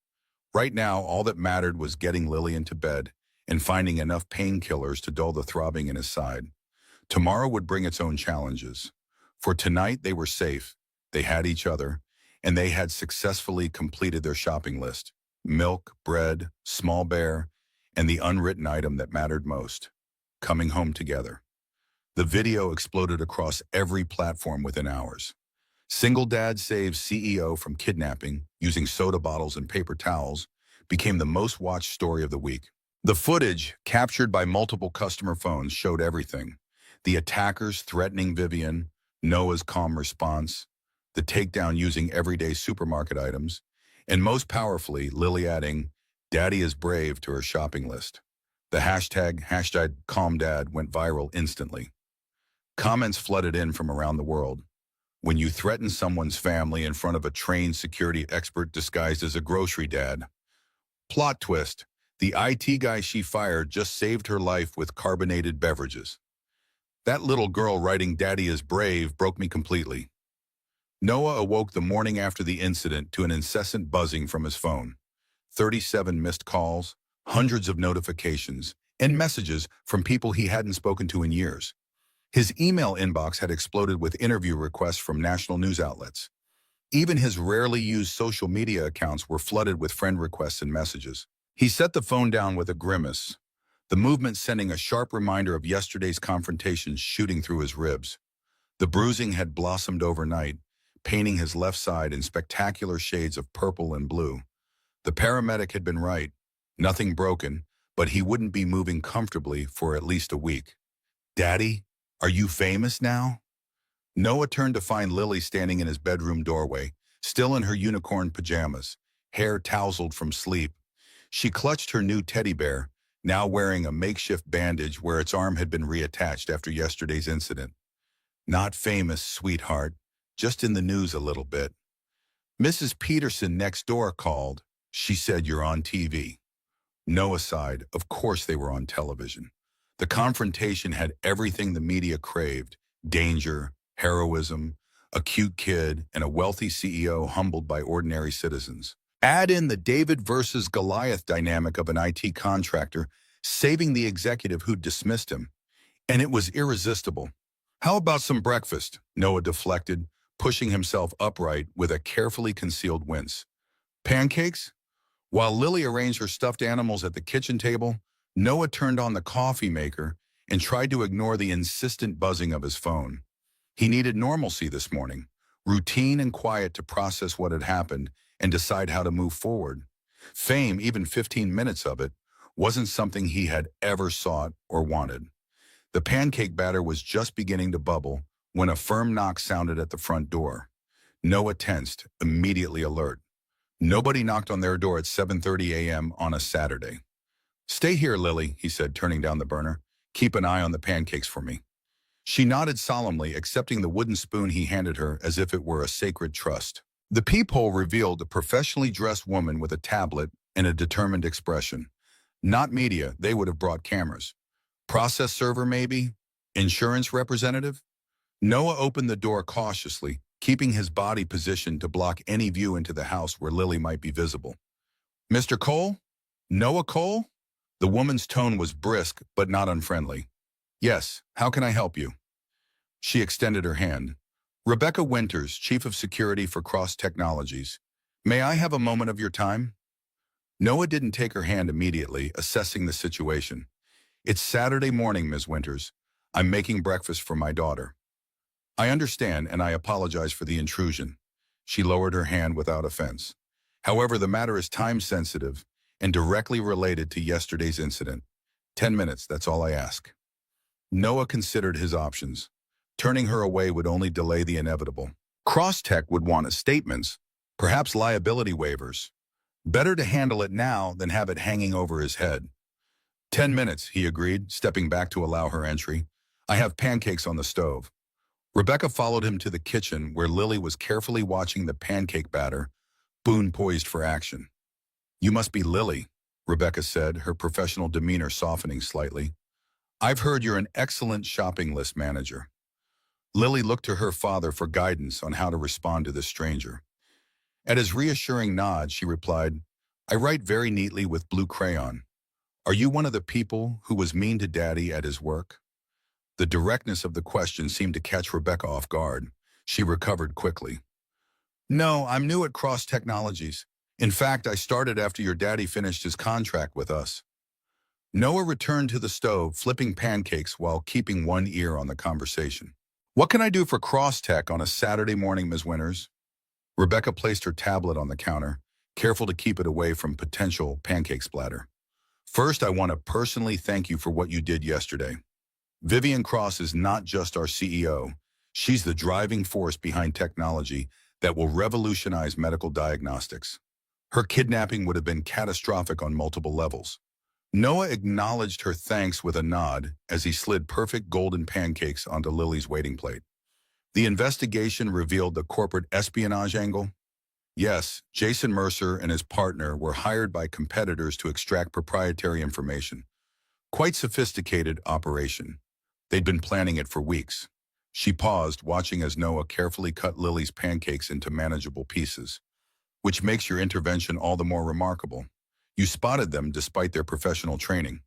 Right now, all that mattered was getting Lily into bed and finding enough painkillers to dull the throbbing in his side. Tomorrow would bring its own challenges. For tonight, they were safe. They had each other, and they had successfully completed their shopping list: milk, bread, small bear, and the unwritten item that mattered most: coming home together. The video exploded across every platform within hours. "Single Dad Saves CEO from Kidnapping Using Soda Bottles and Paper Towels" became the most watched story of the week. The footage, captured by multiple customer phones, showed everything: the attackers threatening Vivian, Noah's calm response, the takedown using everyday supermarket items, and most powerfully, Lily adding, "Daddy is brave" to her shopping list. The hashtag CalmDad went viral instantly. Comments flooded in from around the world. "When you threaten someone's family in front of a trained security expert disguised as a grocery dad." Plot twist: the IT guy she fired just saved her life with carbonated beverages. That little girl writing "Daddy is brave" broke me completely. Noah awoke the morning after the incident to an incessant buzzing from his phone. 37 missed calls, hundreds of notifications, and messages from people he hadn't spoken to in years. His email inbox had exploded with interview requests from national news outlets. Even his rarely used social media accounts were flooded with friend requests and messages. He set the phone down with a grimace, the movement sending a sharp reminder of yesterday's confrontation shooting through his ribs. The bruising had blossomed overnight, painting his left side in spectacular shades of purple and blue. The paramedic had been right. Nothing broken, but he wouldn't be moving comfortably for at least a week. "Daddy, are you famous now?" Noah turned to find Lily standing in his bedroom doorway, still in her unicorn pajamas, hair tousled from sleep. She clutched her new teddy bear, now wearing a makeshift bandage where its arm had been reattached after yesterday's incident. Not famous, sweetheart. Just in the news a little bit. Mrs. Peterson next door called. She said you're on TV. Noah sighed. Of course they were on television. The confrontation had everything the media craved: danger, heroism, a cute kid, and a wealthy CEO humbled by ordinary citizens. Add in the David versus Goliath dynamic of an IT contractor saving the executive who dismissed him, and it was irresistible. How about some breakfast? Noah deflected, pushing himself upright with a carefully concealed wince. Pancakes? While Lily arranged her stuffed animals at the kitchen table, Noah turned on the coffee maker and tried to ignore the insistent buzzing of his phone. He needed normalcy this morning, routine and quiet to process what had happened and decide how to move forward. Fame, even 15 minutes of it, wasn't something he had ever sought or wanted. The pancake batter was just beginning to bubble when a firm knock sounded at the front door. Noah tensed, immediately alert. Nobody knocked on their door at 7:30 a.m. on a Saturday. "Stay here, Lily," he said, turning down the burner. "Keep an eye on the pancakes for me." She nodded solemnly, accepting the wooden spoon he handed her as if it were a sacred trust. The peephole revealed a professionally dressed woman with a tablet and a determined expression. Not media, they would have brought cameras. Process server, maybe? Insurance representative? Noah opened the door cautiously, keeping his body positioned to block any view into the house where Lily might be visible. "Mr. Cole? Noah Cole?" The woman's tone was brisk, but not unfriendly. "Yes, how can I help you?" She extended her hand. "Rebecca Winters, Chief of Security for Cross Technologies. May I have a moment of your time?" Noah didn't take her hand immediately, assessing the situation. "It's Saturday morning, Ms. Winters. I'm making breakfast for my daughter." "I understand, and I apologize for the intrusion." She lowered her hand without offense. "However, the matter is time-sensitive and directly related to yesterday's incident. 10 minutes, that's all I ask." Noah considered his options. Turning her away would only delay the inevitable. Crosstech would want statements, perhaps liability waivers. Better to handle it now than have it hanging over his head. 10 minutes, he agreed, stepping back to allow her entry. "I have pancakes on the stove." Rebecca followed him to the kitchen where Lily was carefully watching the pancake batter, spoon poised for action. "You must be Lily," Rebecca said, her professional demeanor softening slightly. "I've heard you're an excellent shopping list manager." Lily looked to her father for guidance on how to respond to this stranger. At his reassuring nod, she replied, "I write very neatly with blue crayon. Are you one of the people who was mean to Daddy at his work?" The directness of the question seemed to catch Rebecca off guard. She recovered quickly. "No, I'm new at Cross Technologies. In fact, I started after your daddy finished his contract with us." Noah returned to the stove, flipping pancakes while keeping one ear on the conversation. "What can I do for Crosstech on a Saturday morning, Ms. Winters?" Rebecca placed her tablet on the counter, careful to keep it away from potential pancake splatter. "First, I want to personally thank you for what you did yesterday. Vivian Cross is not just our CEO. She's the driving force behind technology that will revolutionize medical diagnostics. Her kidnapping would have been catastrophic on multiple levels." Noah acknowledged her thanks with a nod as he slid perfect golden pancakes onto Lily's waiting plate. "The investigation revealed the corporate espionage angle?" "Yes, Jason Mercer and his partner were hired by competitors to extract proprietary information. Quite sophisticated operation. They'd been planning it for weeks." She paused, watching as Noah carefully cut Lily's pancakes into manageable pieces. "Which makes your intervention all the more remarkable. You spotted them despite their professional training."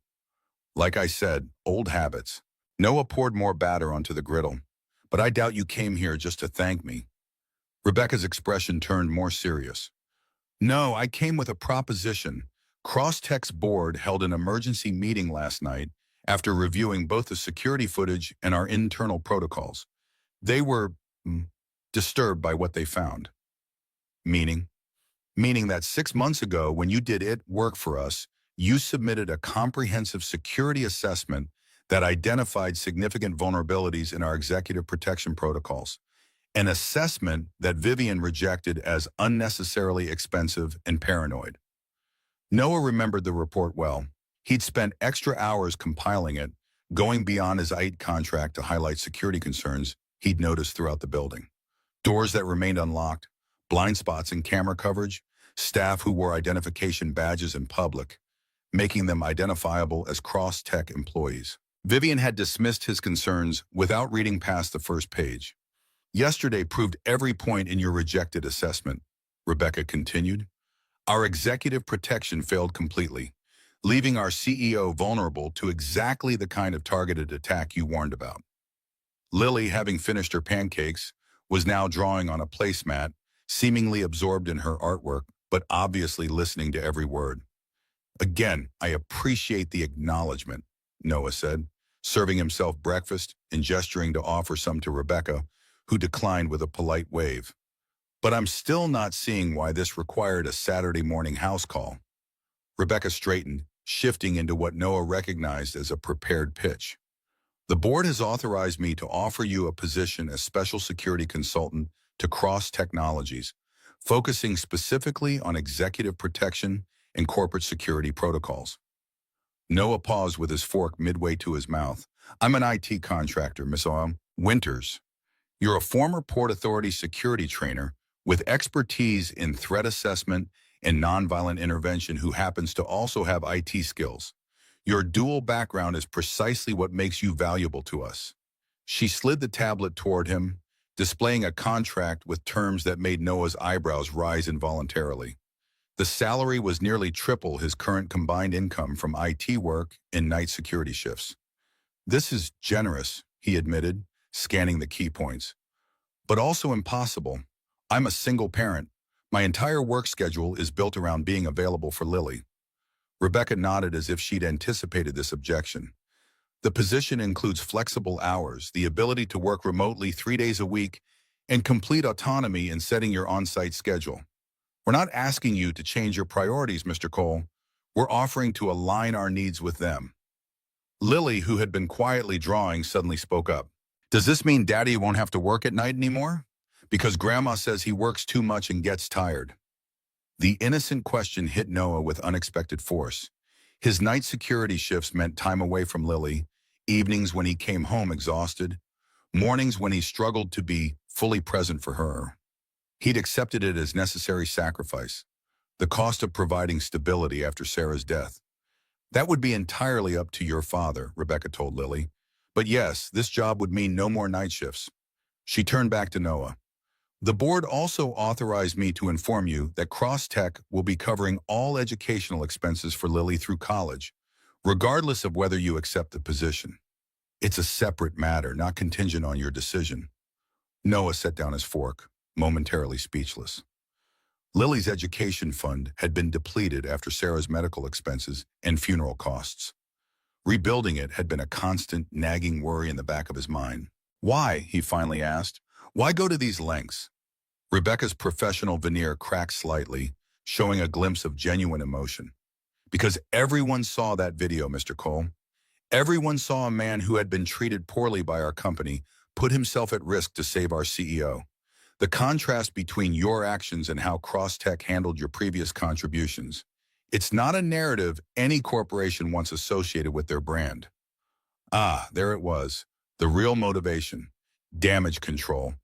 "Like I said, old habits." Noah poured more batter onto the griddle. "But I doubt you came here just to thank me." Rebecca's expression turned more serious. "No, I came with a proposition. Crosstech's board held an emergency meeting last night after reviewing both the security footage and our internal protocols. They were disturbed by what they found." "Meaning?" "Meaning that 6 months ago, when you did work for us, you submitted a comprehensive security assessment that identified significant vulnerabilities in our executive protection protocols. An assessment that Vivian rejected as unnecessarily expensive and paranoid." Noah remembered the report well. He'd spent extra hours compiling it, going beyond his IT contract to highlight security concerns he'd noticed throughout the building. Doors that remained unlocked, blind spots in camera coverage, staff who wore identification badges in public, making them identifiable as cross-tech employees. Vivian had dismissed his concerns without reading past the first page. Yesterday proved every point in your rejected assessment, Rebecca continued. Our executive protection failed completely, leaving our CEO vulnerable to exactly the kind of targeted attack you warned about. Lily, having finished her pancakes, was now drawing on a placemat, seemingly absorbed in her artwork, but obviously listening to every word. Again, I appreciate the acknowledgement, Noah said, serving himself breakfast and gesturing to offer some to Rebecca, who declined with a polite wave. But I'm still not seeing why this required a Saturday morning house call. Rebecca straightened, shifting into what Noah recognized as a prepared pitch. The board has authorized me to offer you a position as special security consultant to Cross Technologies, focusing specifically on executive protection and corporate security protocols. Noah paused with his fork midway to his mouth. I'm an IT contractor, Miss Winters. You're a former Port Authority security trainer with expertise in threat assessment and nonviolent intervention who happens to also have IT skills. Your dual background is precisely what makes you valuable to us. She slid the tablet toward him, displaying a contract with terms that made Noah's eyebrows rise involuntarily. The salary was nearly triple his current combined income from IT work and night security shifts. This is generous, he admitted, scanning the key points. But also impossible. I'm a single parent. My entire work schedule is built around being available for Lily. Rebecca nodded as if she'd anticipated this objection. The position includes flexible hours, the ability to work remotely 3 days a week, and complete autonomy in setting your on-site schedule. We're not asking you to change your priorities, Mr. Cole. We're offering to align our needs with them. Lily, who had been quietly drawing, suddenly spoke up. Does this mean Daddy won't have to work at night anymore? Because Grandma says he works too much and gets tired. The innocent question hit Noah with unexpected force. His night security shifts meant time away from Lily, evenings when he came home exhausted, mornings when he struggled to be fully present for her. He'd accepted it as necessary sacrifice, the cost of providing stability after Sarah's death. That would be entirely up to your father, Rebecca told Lily. But yes, this job would mean no more night shifts. She turned back to Noah. The board also authorized me to inform you that CrossTech will be covering all educational expenses for Lily through college, regardless of whether you accept the position. It's a separate matter, not contingent on your decision. Noah set down his fork, momentarily speechless. Lily's education fund had been depleted after Sarah's medical expenses and funeral costs. Rebuilding it had been a constant, nagging worry in the back of his mind. Why, he finally asked, why go to these lengths? Rebecca's professional veneer cracked slightly, showing a glimpse of genuine emotion. Because everyone saw that video, Mr. Cole. Everyone saw a man who had been treated poorly by our company put himself at risk to save our CEO. The contrast between your actions and how CrossTech handled your previous contributions. It's not a narrative any corporation wants associated with their brand. Ah, there it was. The real motivation. Damage control.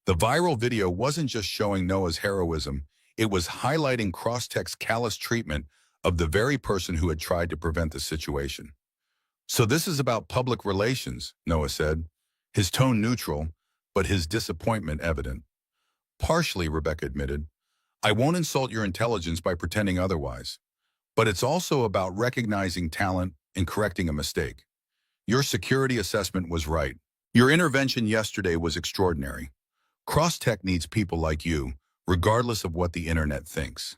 The viral video wasn't just showing Noah's heroism, it was highlighting CrossTech's callous treatment of the very person who had tried to prevent the situation. So this is about public relations, Noah said, his tone neutral, but his disappointment evident. Partially, Rebecca admitted. I won't insult your intelligence by pretending otherwise. But it's also about recognizing talent and correcting a mistake. Your security assessment was right. Your intervention yesterday was extraordinary. CrossTech needs people like you, regardless of what the internet thinks.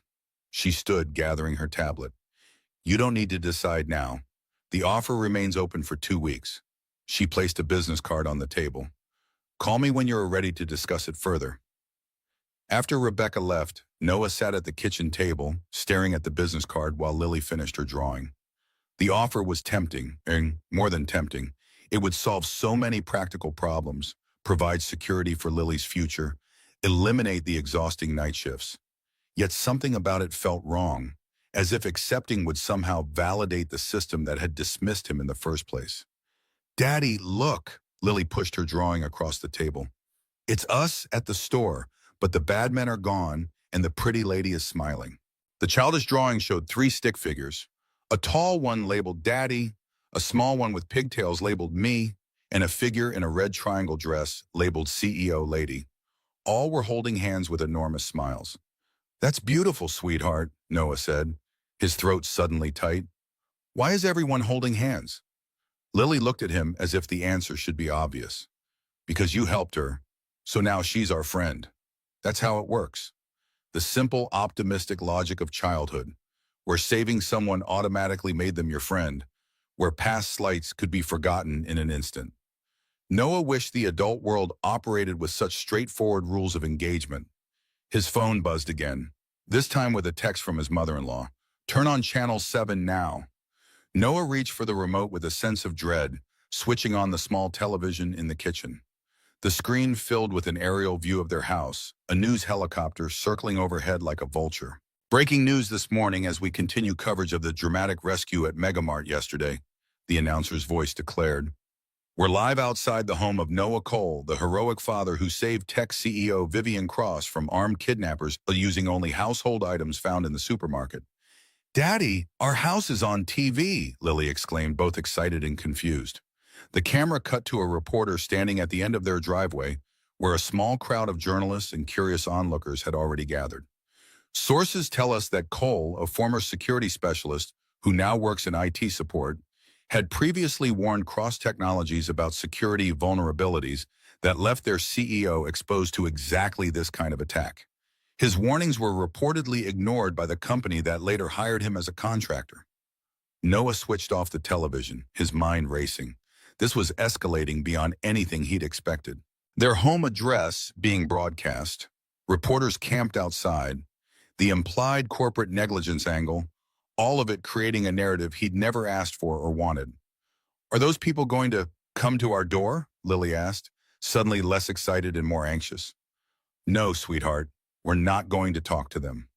She stood, gathering her tablet. You don't need to decide now. The offer remains open for 2 weeks. She placed a business card on the table. Call me when you're ready to discuss it further. After Rebecca left, Noah sat at the kitchen table, staring at the business card while Lily finished her drawing. The offer was tempting, and more than tempting. It would solve so many practical problems, provide security for Lily's future, eliminate the exhausting night shifts. Yet something about it felt wrong, as if accepting would somehow validate the system that had dismissed him in the first place. Daddy, look! Lily pushed her drawing across the table. It's us at the store, but the bad men are gone and the pretty lady is smiling. The childish drawing showed three stick figures, a tall one labeled Daddy, a small one with pigtails labeled Me, and a figure in a red triangle dress labeled CEO Lady. All were holding hands with enormous smiles. "That's beautiful, sweetheart," Noah said, his throat suddenly tight. "Why is everyone holding hands?" Lily looked at him as if the answer should be obvious. "Because you helped her, so now she's our friend. That's how it works." The simple, optimistic logic of childhood, where saving someone automatically made them your friend, where past slights could be forgotten in an instant. Noah wished the adult world operated with such straightforward rules of engagement. His phone buzzed again, this time with a text from his mother-in-law. "Turn on channel 7 now." Noah reached for the remote with a sense of dread, switching on the small television in the kitchen. The screen filled with an aerial view of their house, a news helicopter circling overhead like a vulture. "Breaking news this morning as we continue coverage of the dramatic rescue at Megamart yesterday," the announcer's voice declared. "We're live outside the home of Noah Cole, the heroic father who saved tech CEO Vivian Cross from armed kidnappers using only household items found in the supermarket." "Daddy, our house is on TV," Lily exclaimed, both excited and confused. The camera cut to a reporter standing at the end of their driveway, where a small crowd of journalists and curious onlookers had already gathered. "Sources tell us that Cole, a former security specialist who now works in IT support, had previously warned Cross Technologies about security vulnerabilities that left their CEO exposed to exactly this kind of attack. His warnings were reportedly ignored by the company that later hired him as a contractor." Noah switched off the television, his mind racing. This was escalating beyond anything he'd expected. Their home address being broadcast, reporters camped outside, the implied corporate negligence angle, all of it creating a narrative he'd never asked for or wanted. "Are those people going to come to our door?" Lily asked, suddenly less excited and more anxious. "No, sweetheart, we're not going to talk to them."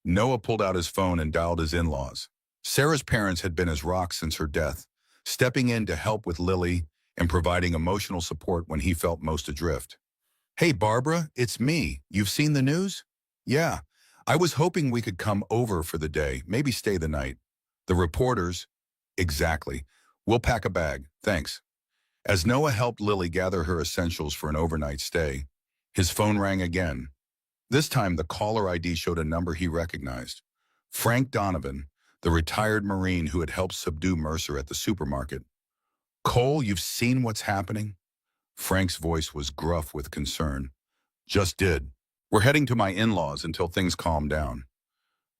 Noah pulled out his phone and dialed his in-laws. Sarah's parents had been his rock since her death, stepping in to help with Lily and providing emotional support when he felt most adrift. "Hey, Barbara, it's me. You've seen the news?" "Yeah, I was hoping we could come over for the day, maybe stay the night." The reporters, "Exactly. We'll pack a bag, thanks." As Noah helped Lily gather her essentials for an overnight stay, his phone rang again. This time, the caller ID showed a number he recognized. Frank Donovan, the retired Marine who had helped subdue Mercer at the supermarket. "Cole, you've seen what's happening?" Frank's voice was gruff with concern. "Just did. We're heading to my in-laws until things calm down."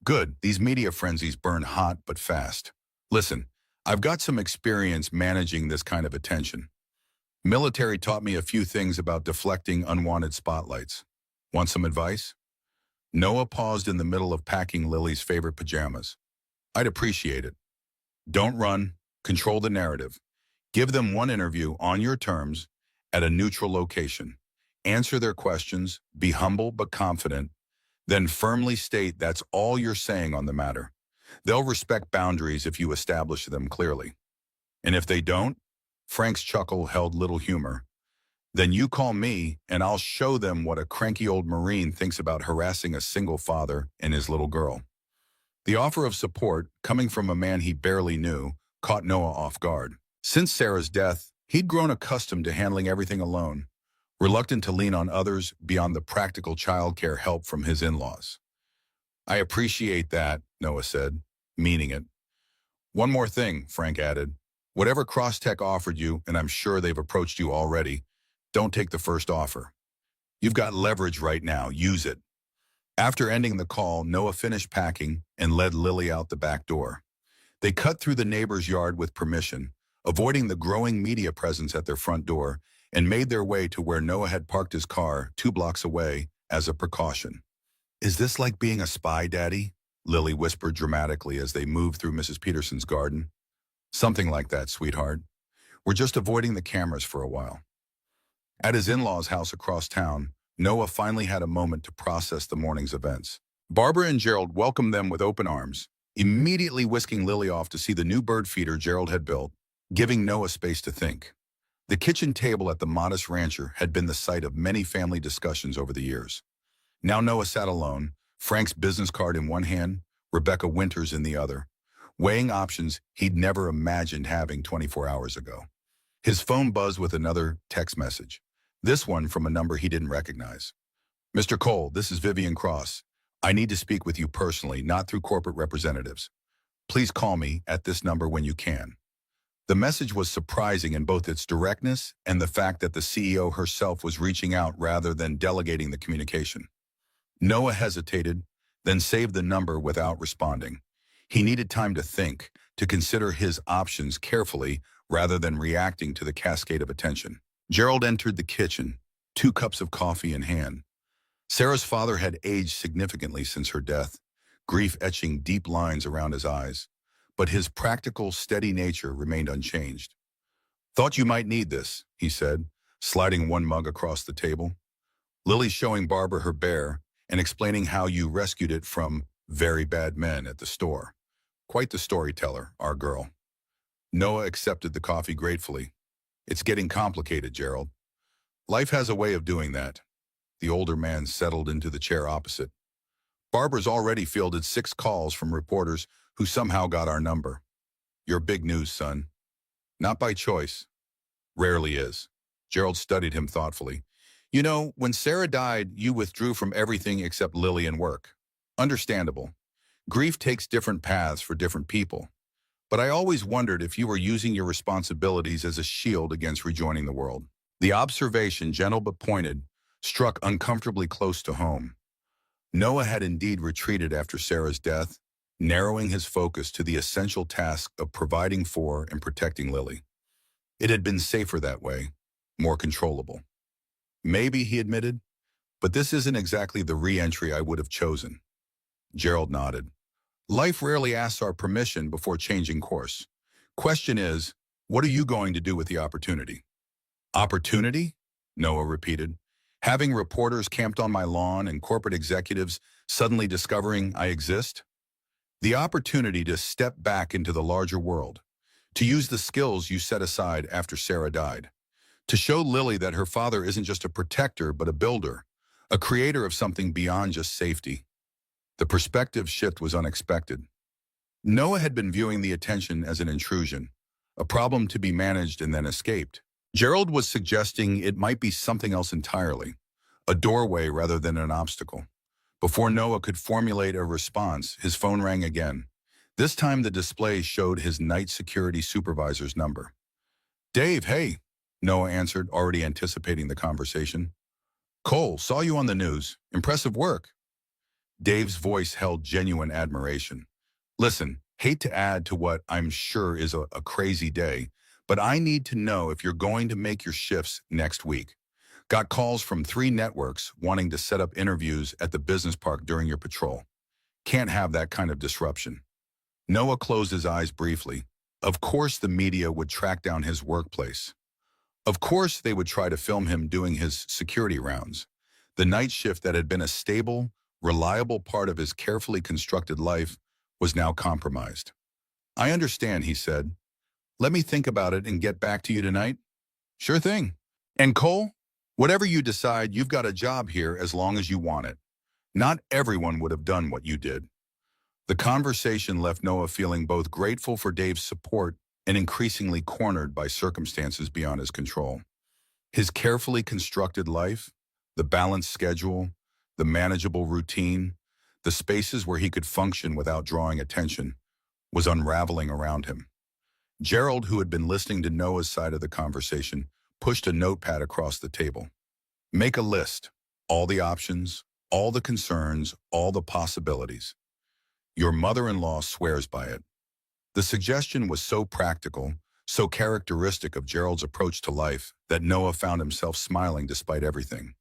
"Good. These media frenzies burn hot but fast. Listen, I've got some experience managing this kind of attention. Military taught me a few things about deflecting unwanted spotlights. Want some advice?" Noah paused in the middle of packing Lily's favorite pajamas. "I'd appreciate it. Don't run. Control the narrative. Give them one interview on your terms at a neutral location. Answer their questions, be humble but confident, then firmly state that's all you're saying on the matter. They'll respect boundaries if you establish them clearly. And if they don't," Frank's chuckle held little humor, "then you call me and I'll show them what a cranky old Marine thinks about harassing a single father and his little girl." The offer of support, coming from a man he barely knew, caught Noah off guard. Since Sarah's death, he'd grown accustomed to handling everything alone, reluctant to lean on others beyond the practical childcare help from his in-laws. "I appreciate that," Noah said, meaning it. "One more thing," Frank added. "Whatever Crosstech offered you, and I'm sure they've approached you already, don't take the first offer. You've got leverage right now. Use it." After ending the call, Noah finished packing and led Lily out the back door. They cut through the neighbor's yard with permission, avoiding the growing media presence at their front door, and made their way to where Noah had parked his car 2 blocks away as a precaution. "Is this like being a spy, Daddy?" Lily whispered dramatically as they moved through Mrs. Peterson's garden. "Something like that, sweetheart. We're just avoiding the cameras for a while." At his in-laws' house across town, Noah finally had a moment to process the morning's events. Barbara and Gerald welcomed them with open arms, immediately whisking Lily off to see the new bird feeder Gerald had built, giving Noah space to think. The kitchen table at the modest rancher had been the site of many family discussions over the years. Now Noah sat alone, Frank's business card in one hand, Rebecca Winters in the other, weighing options he'd never imagined having 24 hours ago. His phone buzzed with another text message, this one from a number he didn't recognize. Mr. Cole, this is Vivian Cross. I need to speak with you personally, not through corporate representatives. Please call me at this number when you can. The message was surprising in both its directness and the fact that the CEO herself was reaching out rather than delegating the communication. Noah hesitated, then saved the number without responding. He needed time to think, to consider his options carefully rather than reacting to the cascade of attention. Gerald entered the kitchen, 2 cups of coffee in hand. Sarah's father had aged significantly since her death, grief etching deep lines around his eyes, but his practical, steady nature remained unchanged. Thought you might need this, he said, sliding one mug across the table. Lily's showing Barbara her bear and explaining how you rescued it from very bad men at the store. Quite the storyteller, our girl. Noah accepted the coffee gratefully. It's getting complicated, Gerald. Life has a way of doing that. The older man settled into the chair opposite. Barbara's already fielded 6 calls from reporters who somehow got our number. You're big news, son. Not by choice. Rarely is. Gerald studied him thoughtfully. You know, when Sarah died, you withdrew from everything except Lily and work. Understandable. Grief takes different paths for different people. But I always wondered if you were using your responsibilities as a shield against rejoining the world. The observation, gentle but pointed, struck uncomfortably close to home. Noah had indeed retreated after Sarah's death, narrowing his focus to the essential task of providing for and protecting Lily. It had been safer that way, more controllable. Maybe, he admitted, but this isn't exactly the re-entry I would have chosen. Gerald nodded. Life rarely asks our permission before changing course. Question is, what are you going to do with the opportunity? Opportunity? Noah repeated. Having reporters camped on my lawn and corporate executives suddenly discovering I exist? The opportunity to step back into the larger world, to use the skills you set aside after Sarah died, to show Lily that her father isn't just a protector but a builder, a creator of something beyond just safety. The perspective shift was unexpected. Noah had been viewing the attention as an intrusion, a problem to be managed and then escaped. Gerald was suggesting it might be something else entirely, a doorway rather than an obstacle. Before Noah could formulate a response, his phone rang again. This time the display showed his night security supervisor's number. Dave, hey, Noah answered, already anticipating the conversation. Cole, saw you on the news. Impressive work. Dave's voice held genuine admiration. Listen, hate to add to what I'm sure is a crazy day, but I need to know if you're going to make your shifts next week. Got calls from 3 networks wanting to set up interviews at the business park during your patrol. Can't have that kind of disruption. Noah closed his eyes briefly. Of course the media would track down his workplace. Of course they would try to film him doing his security rounds. The night shift that had been a stable, reliable part of his carefully constructed life was now compromised. I understand, he said. Let me think about it and get back to you tonight. Sure thing. And Cole, whatever you decide, you've got a job here as long as you want it. Not everyone would have done what you did. The conversation left Noah feeling both grateful for Dave's support and increasingly cornered by circumstances beyond his control. His carefully constructed life, the balanced schedule, the manageable routine, the spaces where he could function without drawing attention, was unraveling around him. Gerald, who had been listening to Noah's side of the conversation, pushed a notepad across the table. Make a list, all the options, all the concerns, all the possibilities. Your mother-in-law swears by it. The suggestion was so practical, so characteristic of Gerald's approach to life, that Noah found himself smiling despite everything.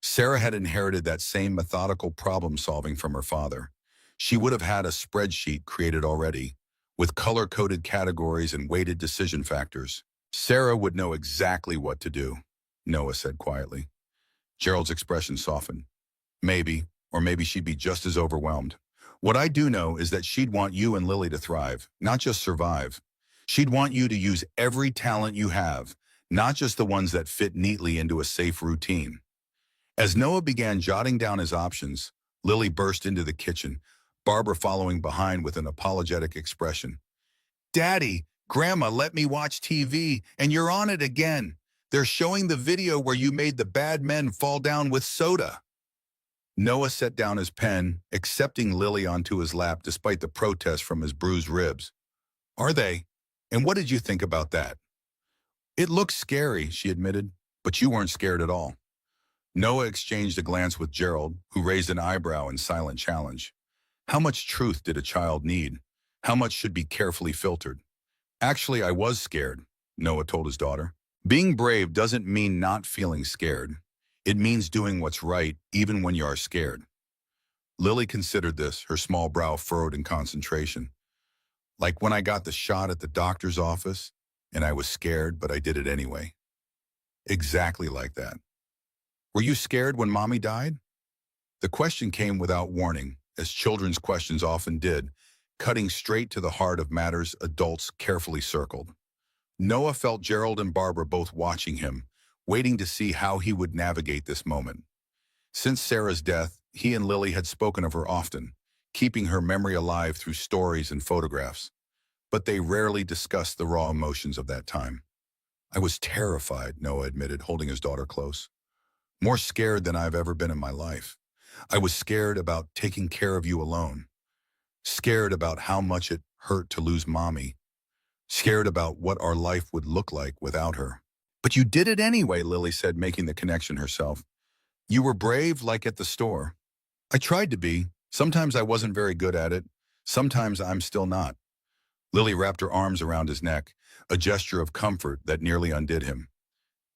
Sarah had inherited that same methodical problem-solving from her father. She would have had a spreadsheet created already, with color-coded categories and weighted decision factors. Sarah would know exactly what to do, Noah said quietly. Gerald's expression softened. Maybe, or maybe she'd be just as overwhelmed. What I do know is that she'd want you and Lily to thrive, not just survive. She'd want you to use every talent you have, not just the ones that fit neatly into a safe routine. As Noah began jotting down his options, Lily burst into the kitchen, Barbara following behind with an apologetic expression. Daddy, Grandma let me watch TV, and you're on it again. They're showing the video where you made the bad men fall down with soda. Noah set down his pen, accepting Lily onto his lap despite the protest from his bruised ribs. Are they? And what did you think about that? It looks scary, she admitted, but you weren't scared at all. Noah exchanged a glance with Gerald, who raised an eyebrow in silent challenge. How much truth did a child need? How much should be carefully filtered? Actually, I was scared, Noah told his daughter. Being brave doesn't mean not feeling scared. It means doing what's right, even when you are scared. Lily considered this, her small brow furrowed in concentration. Like when I got the shot at the doctor's office, and I was scared, but I did it anyway. Exactly like that. Were you scared when Mommy died? The question came without warning, as children's questions often did, cutting straight to the heart of matters adults carefully circled. Noah felt Gerald and Barbara both watching him, waiting to see how he would navigate this moment. Since Sarah's death, he and Lily had spoken of her often, keeping her memory alive through stories and photographs. But they rarely discussed the raw emotions of that time. I was terrified, Noah admitted, holding his daughter close. More scared than I've ever been in my life. I was scared about taking care of you alone. Scared about how much it hurt to lose Mommy. Scared about what our life would look like without her. But you did it anyway, Lily said, making the connection herself. You were brave like at the store. I tried to be. Sometimes I wasn't very good at it. Sometimes I'm still not. Lily wrapped her arms around his neck, a gesture of comfort that nearly undid him.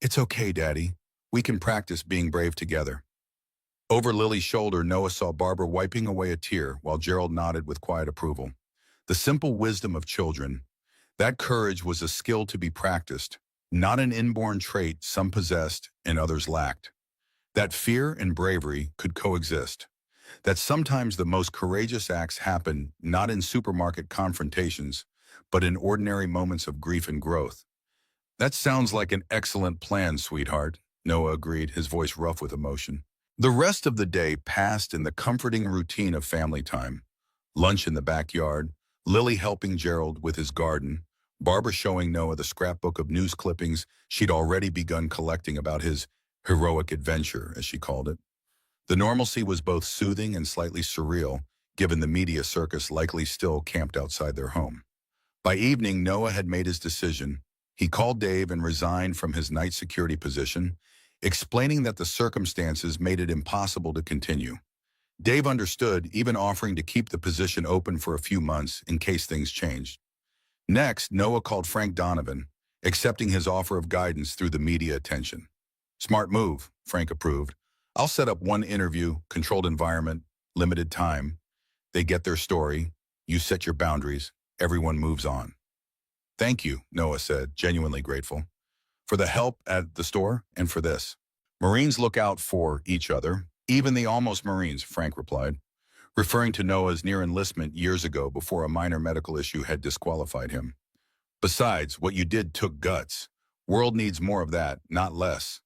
It's okay, Daddy. We can practice being brave together. Over Lily's shoulder, Noah saw Barbara wiping away a tear while Gerald nodded with quiet approval. The simple wisdom of children. That courage was a skill to be practiced, not an inborn trait some possessed and others lacked. That fear and bravery could coexist. That sometimes the most courageous acts happen not in supermarket confrontations, but in ordinary moments of grief and growth. That sounds like an excellent plan, sweetheart, Noah agreed, his voice rough with emotion. The rest of the day passed in the comforting routine of family time. Lunch in the backyard, Lily helping Gerald with his garden, Barbara showing Noah the scrapbook of news clippings she'd already begun collecting about his heroic adventure, as she called it. The normalcy was both soothing and slightly surreal, given the media circus likely still camped outside their home. By evening, Noah had made his decision. He called Dave and resigned from his night security position, explaining that the circumstances made it impossible to continue. Dave understood, even offering to keep the position open for a few months in case things changed. Next, Noah called Frank Donovan, accepting his offer of guidance through the media attention. Smart move, Frank approved. I'll set up one interview, controlled environment, limited time. They get their story. You set your boundaries. Everyone moves on. Thank you, Noah said, genuinely grateful. For the help at the store and for this. Marines look out for each other, even the almost Marines, Frank replied, referring to Noah's near enlistment years ago before a minor medical issue had disqualified him. Besides, what you did took guts. World needs more of that, not less.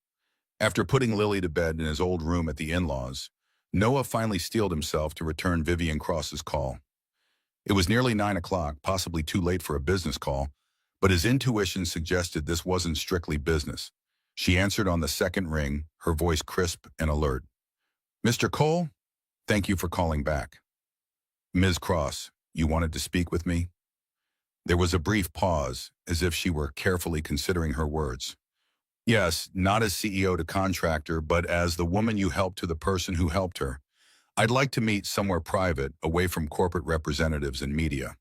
After putting Lily to bed in his old room at the in-laws, Noah finally steeled himself to return Vivian Cross's call. It was nearly 9 o'clock, possibly too late for a business call, but his intuition suggested this wasn't strictly business. She answered on the second ring, her voice crisp and alert. Mr. Cole, thank you for calling back. Ms. Cross, you wanted to speak with me? There was a brief pause, as if she were carefully considering her words. Yes, not as CEO to contractor, but as the woman you helped to the person who helped her. I'd like to meet somewhere private, away from corporate representatives and media.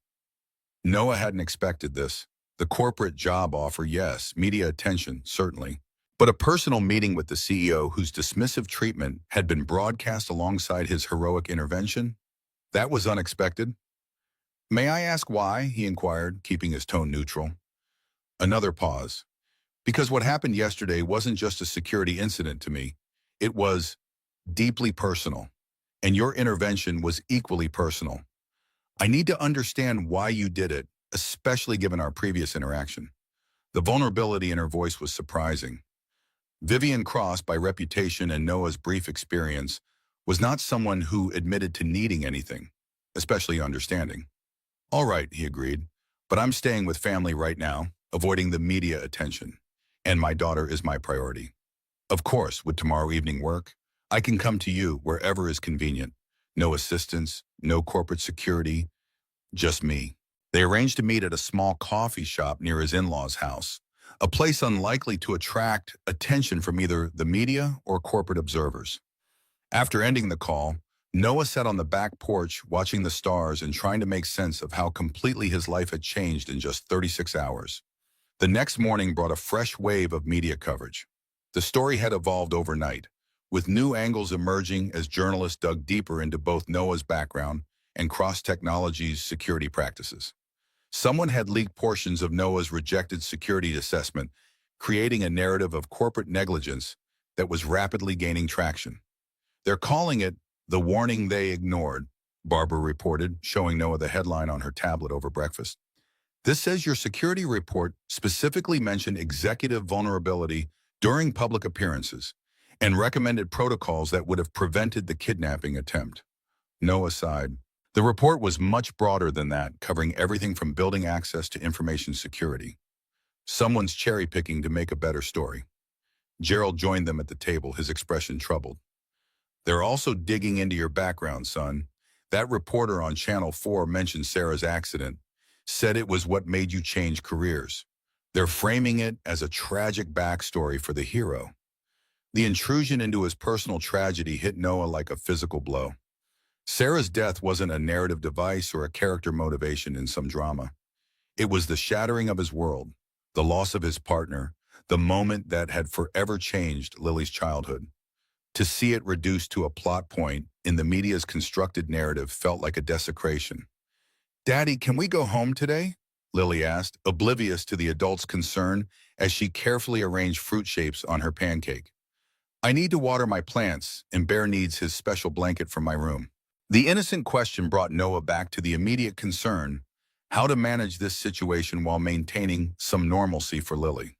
Noah hadn't expected this. The corporate job offer, yes. Media attention, certainly. But a personal meeting with the CEO whose dismissive treatment had been broadcast alongside his heroic intervention? That was unexpected. May I ask why? He inquired, keeping his tone neutral. Another pause. Because what happened yesterday wasn't just a security incident to me. It was deeply personal. And your intervention was equally personal. I need to understand why you did it, especially given our previous interaction. The vulnerability in her voice was surprising. Vivian Cross, by reputation and Noah's brief experience, was not someone who admitted to needing anything, especially understanding. All right, he agreed, but I'm staying with family right now, avoiding the media attention, and my daughter is my priority. Of course, with tomorrow evening work, I can come to you wherever is convenient. No assistance, no corporate security, just me. They arranged to meet at a small coffee shop near his in-laws' house, a place unlikely to attract attention from either the media or corporate observers. After ending the call, Noah sat on the back porch watching the stars and trying to make sense of how completely his life had changed in just 36 hours. The next morning brought a fresh wave of media coverage. The story had evolved overnight, with new angles emerging as journalists dug deeper into both Noah's background and Cross Technologies' security practices. Someone had leaked portions of Noah's rejected security assessment, creating a narrative of corporate negligence that was rapidly gaining traction. They're calling it the warning they ignored, Barbara reported, showing Noah the headline on her tablet over breakfast. This says your security report specifically mentioned executive vulnerability during public appearances and recommended protocols that would have prevented the kidnapping attempt. Noah sighed. The report was much broader than that, covering everything from building access to information security. Someone's cherry-picking to make a better story. Gerald joined them at the table, his expression troubled. They're also digging into your background, son. That reporter on Channel 4 mentioned Sarah's accident, said it was what made you change careers. They're framing it as a tragic backstory for the hero. The intrusion into his personal tragedy hit Noah like a physical blow. Sarah's death wasn't a narrative device or a character motivation in some drama. It was the shattering of his world, the loss of his partner, the moment that had forever changed Lily's childhood. To see it reduced to a plot point in the media's constructed narrative felt like a desecration. "Daddy, can we go home today?" Lily asked, oblivious to the adult's concern as she carefully arranged fruit shapes on her pancake. "I need to water my plants, and Bear needs his special blanket from my room." The innocent question brought Noah back to the immediate concern, how to manage this situation while maintaining some normalcy for Lily.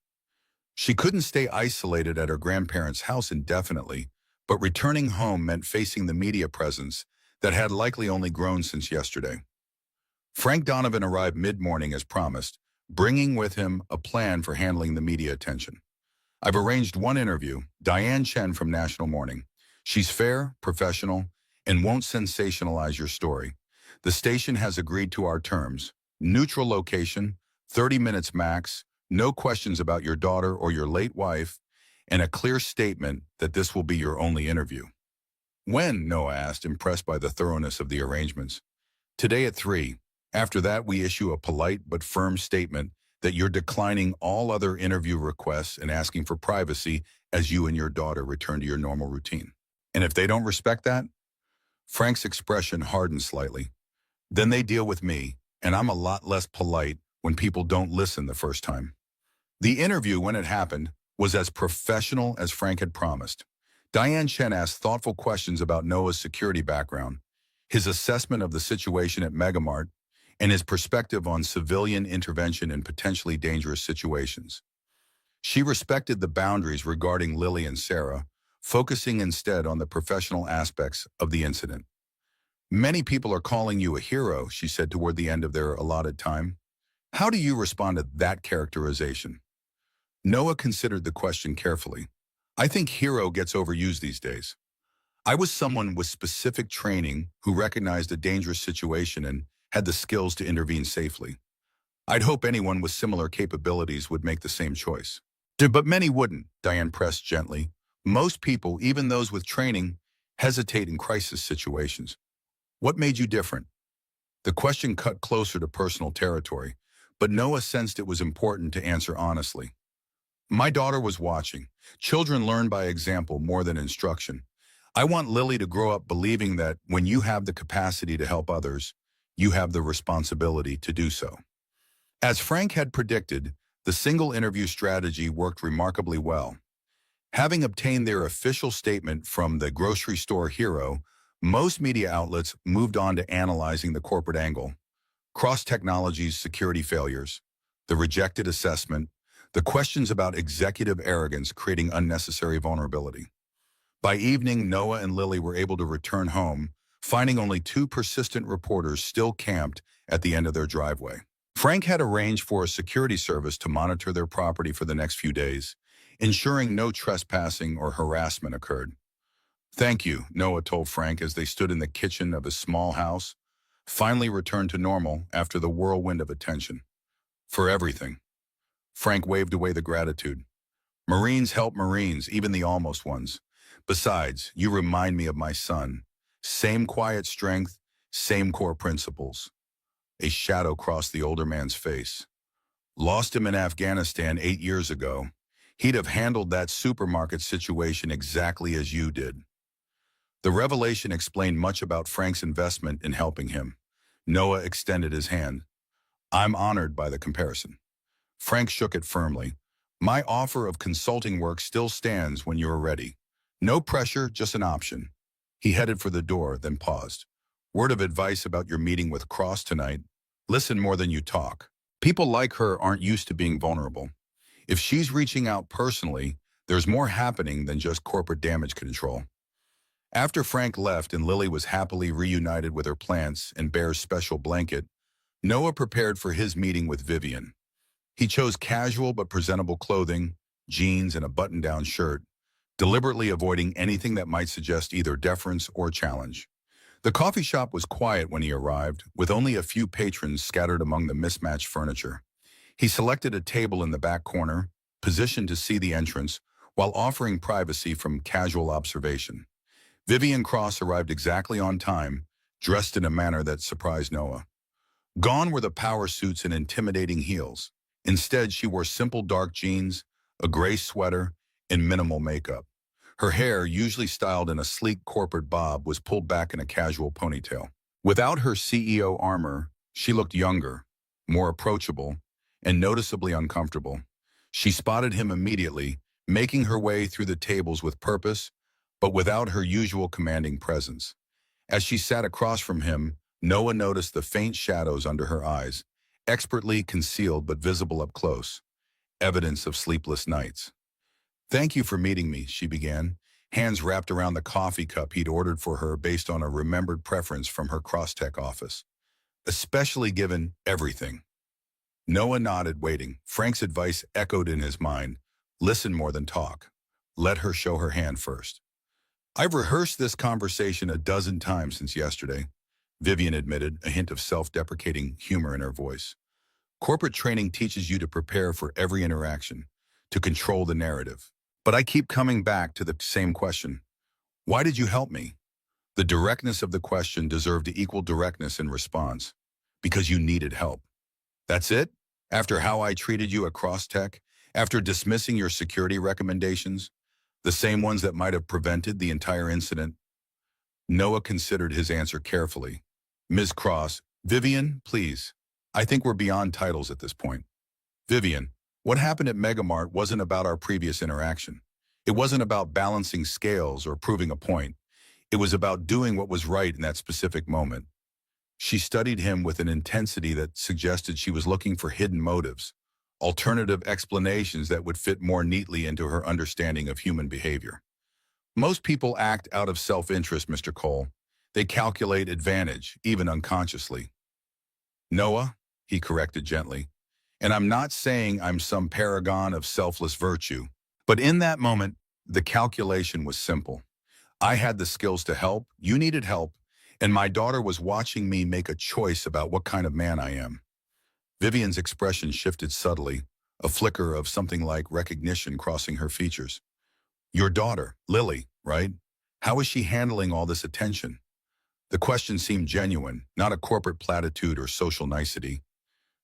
She couldn't stay isolated at her grandparents' house indefinitely, but returning home meant facing the media presence that had likely only grown since yesterday. Frank Donovan arrived mid-morning as promised, bringing with him a plan for handling the media attention. "I've arranged one interview, Diane Chen from National Morning. She's fair, professional, and won't sensationalize your story. The station has agreed to our terms. Neutral location, 30 minutes max, no questions about your daughter or your late wife, and a clear statement that this will be your only interview." "When?" Noah asked, impressed by the thoroughness of the arrangements. "Today at 3. After that, we issue a polite but firm statement that you're declining all other interview requests and asking for privacy as you and your daughter return to your normal routine. And if they don't respect that?" Frank's expression hardened slightly. "Then they deal with me, and I'm a lot less polite when people don't listen the first time." The interview, when it happened, was as professional as Frank had promised. Diane Chen asked thoughtful questions about Noah's security background, his assessment of the situation at Megamart, and his perspective on civilian intervention in potentially dangerous situations. She respected the boundaries regarding Lily and Sarah, focusing instead on the professional aspects of the incident. "Many people are calling you a hero," she said toward the end of their allotted time. "How do you respond to that characterization?" Noah considered the question carefully. "I think hero gets overused these days. I was someone with specific training who recognized a dangerous situation and had the skills to intervene safely. I'd hope anyone with similar capabilities would make the same choice." "But many wouldn't," Diane pressed gently. "Most people, even those with training, hesitate in crisis situations. What made you different?" The question cut closer to personal territory, but Noah sensed it was important to answer honestly. "My daughter was watching. Children learn by example more than instruction. I want Lily to grow up believing that when you have the capacity to help others, you have the responsibility to do so." As Frank had predicted, the single interview strategy worked remarkably well. Having obtained their official statement from the grocery store hero, most media outlets moved on to analyzing the corporate angle, Cross Technologies' security failures, the rejected assessment, The questions about executive arrogance creating unnecessary vulnerability. By evening, Noah and Lily were able to return home, finding only two persistent reporters still camped at the end of their driveway. Frank had arranged for a security service to monitor their property for the next few days, ensuring no trespassing or harassment occurred. "Thank you," Noah told Frank as they stood in the kitchen of his small house, finally returned to normal after the whirlwind of attention. "For everything." Frank waved away the gratitude. "Marines help Marines, even the almost ones. Besides, you remind me of my son. Same quiet strength, same core principles." A shadow crossed the older man's face. "Lost him in Afghanistan 8 years ago. He'd have handled that supermarket situation exactly as you did." The revelation explained much about Frank's investment in helping him. Noah extended his hand. "I'm honored by the comparison." Frank shook it firmly. "My offer of consulting work still stands when you're ready. No pressure, just an option." He headed for the door, then paused. "Word of advice about your meeting with Cross tonight. Listen more than you talk. People like her aren't used to being vulnerable. If she's reaching out personally, there's more happening than just corporate damage control." After Frank left and Lily was happily reunited with her plants and Bear's special blanket, Noah prepared for his meeting with Vivian. He chose casual but presentable clothing, jeans and a button-down shirt, deliberately avoiding anything that might suggest either deference or challenge. The coffee shop was quiet when he arrived, with only a few patrons scattered among the mismatched furniture. He selected a table in the back corner, positioned to see the entrance, while offering privacy from casual observation. Vivian Cross arrived exactly on time, dressed in a manner that surprised Noah. Gone were the power suits and intimidating heels. Instead, she wore simple dark jeans, a gray sweater, and minimal makeup. Her hair, usually styled in a sleek corporate bob, was pulled back in a casual ponytail. Without her CEO armor, she looked younger, more approachable, and noticeably uncomfortable. She spotted him immediately, making her way through the tables with purpose, but without her usual commanding presence. As she sat across from him, Noah noticed the faint shadows under her eyes, expertly concealed but visible up close, evidence of sleepless nights. "Thank you for meeting me," she began, hands wrapped around the coffee cup he'd ordered for her based on a remembered preference from her Crosstech office. "Especially given everything." Noah nodded, waiting. Frank's advice echoed in his mind. "Listen more than talk. Let her show her hand first." "I've rehearsed this conversation a dozen times since yesterday," Vivian admitted, a hint of self-deprecating humor in her voice. "Corporate training teaches you to prepare for every interaction, to control the narrative. But I keep coming back to the same question. Why did you help me?" The directness of the question deserved equal directness in response. "Because you needed help." "That's it? After how I treated you at Crosstech? After dismissing your security recommendations? The same ones that might have prevented the entire incident?" Noah considered his answer carefully. "Ms. Cross, Vivian, please. I think we're beyond titles at this point. Vivian, what happened at Megamart wasn't about our previous interaction. It wasn't about balancing scales or proving a point. It was about doing what was right in that specific moment." She studied him with an intensity that suggested she was looking for hidden motives, alternative explanations that would fit more neatly into her understanding of human behavior. "Most people act out of self-interest, Mr. Cole. They calculate advantage, even unconsciously." "Noah," he corrected gently, "and I'm not saying I'm some paragon of selfless virtue. But in that moment, the calculation was simple. I had the skills to help, you needed help, and my daughter was watching me make a choice about what kind of man I am." Vivian's expression shifted subtly, a flicker of something like recognition crossing her features. "Your daughter, Lily, right? How is she handling all this attention?" The question seemed genuine, not a corporate platitude or social nicety.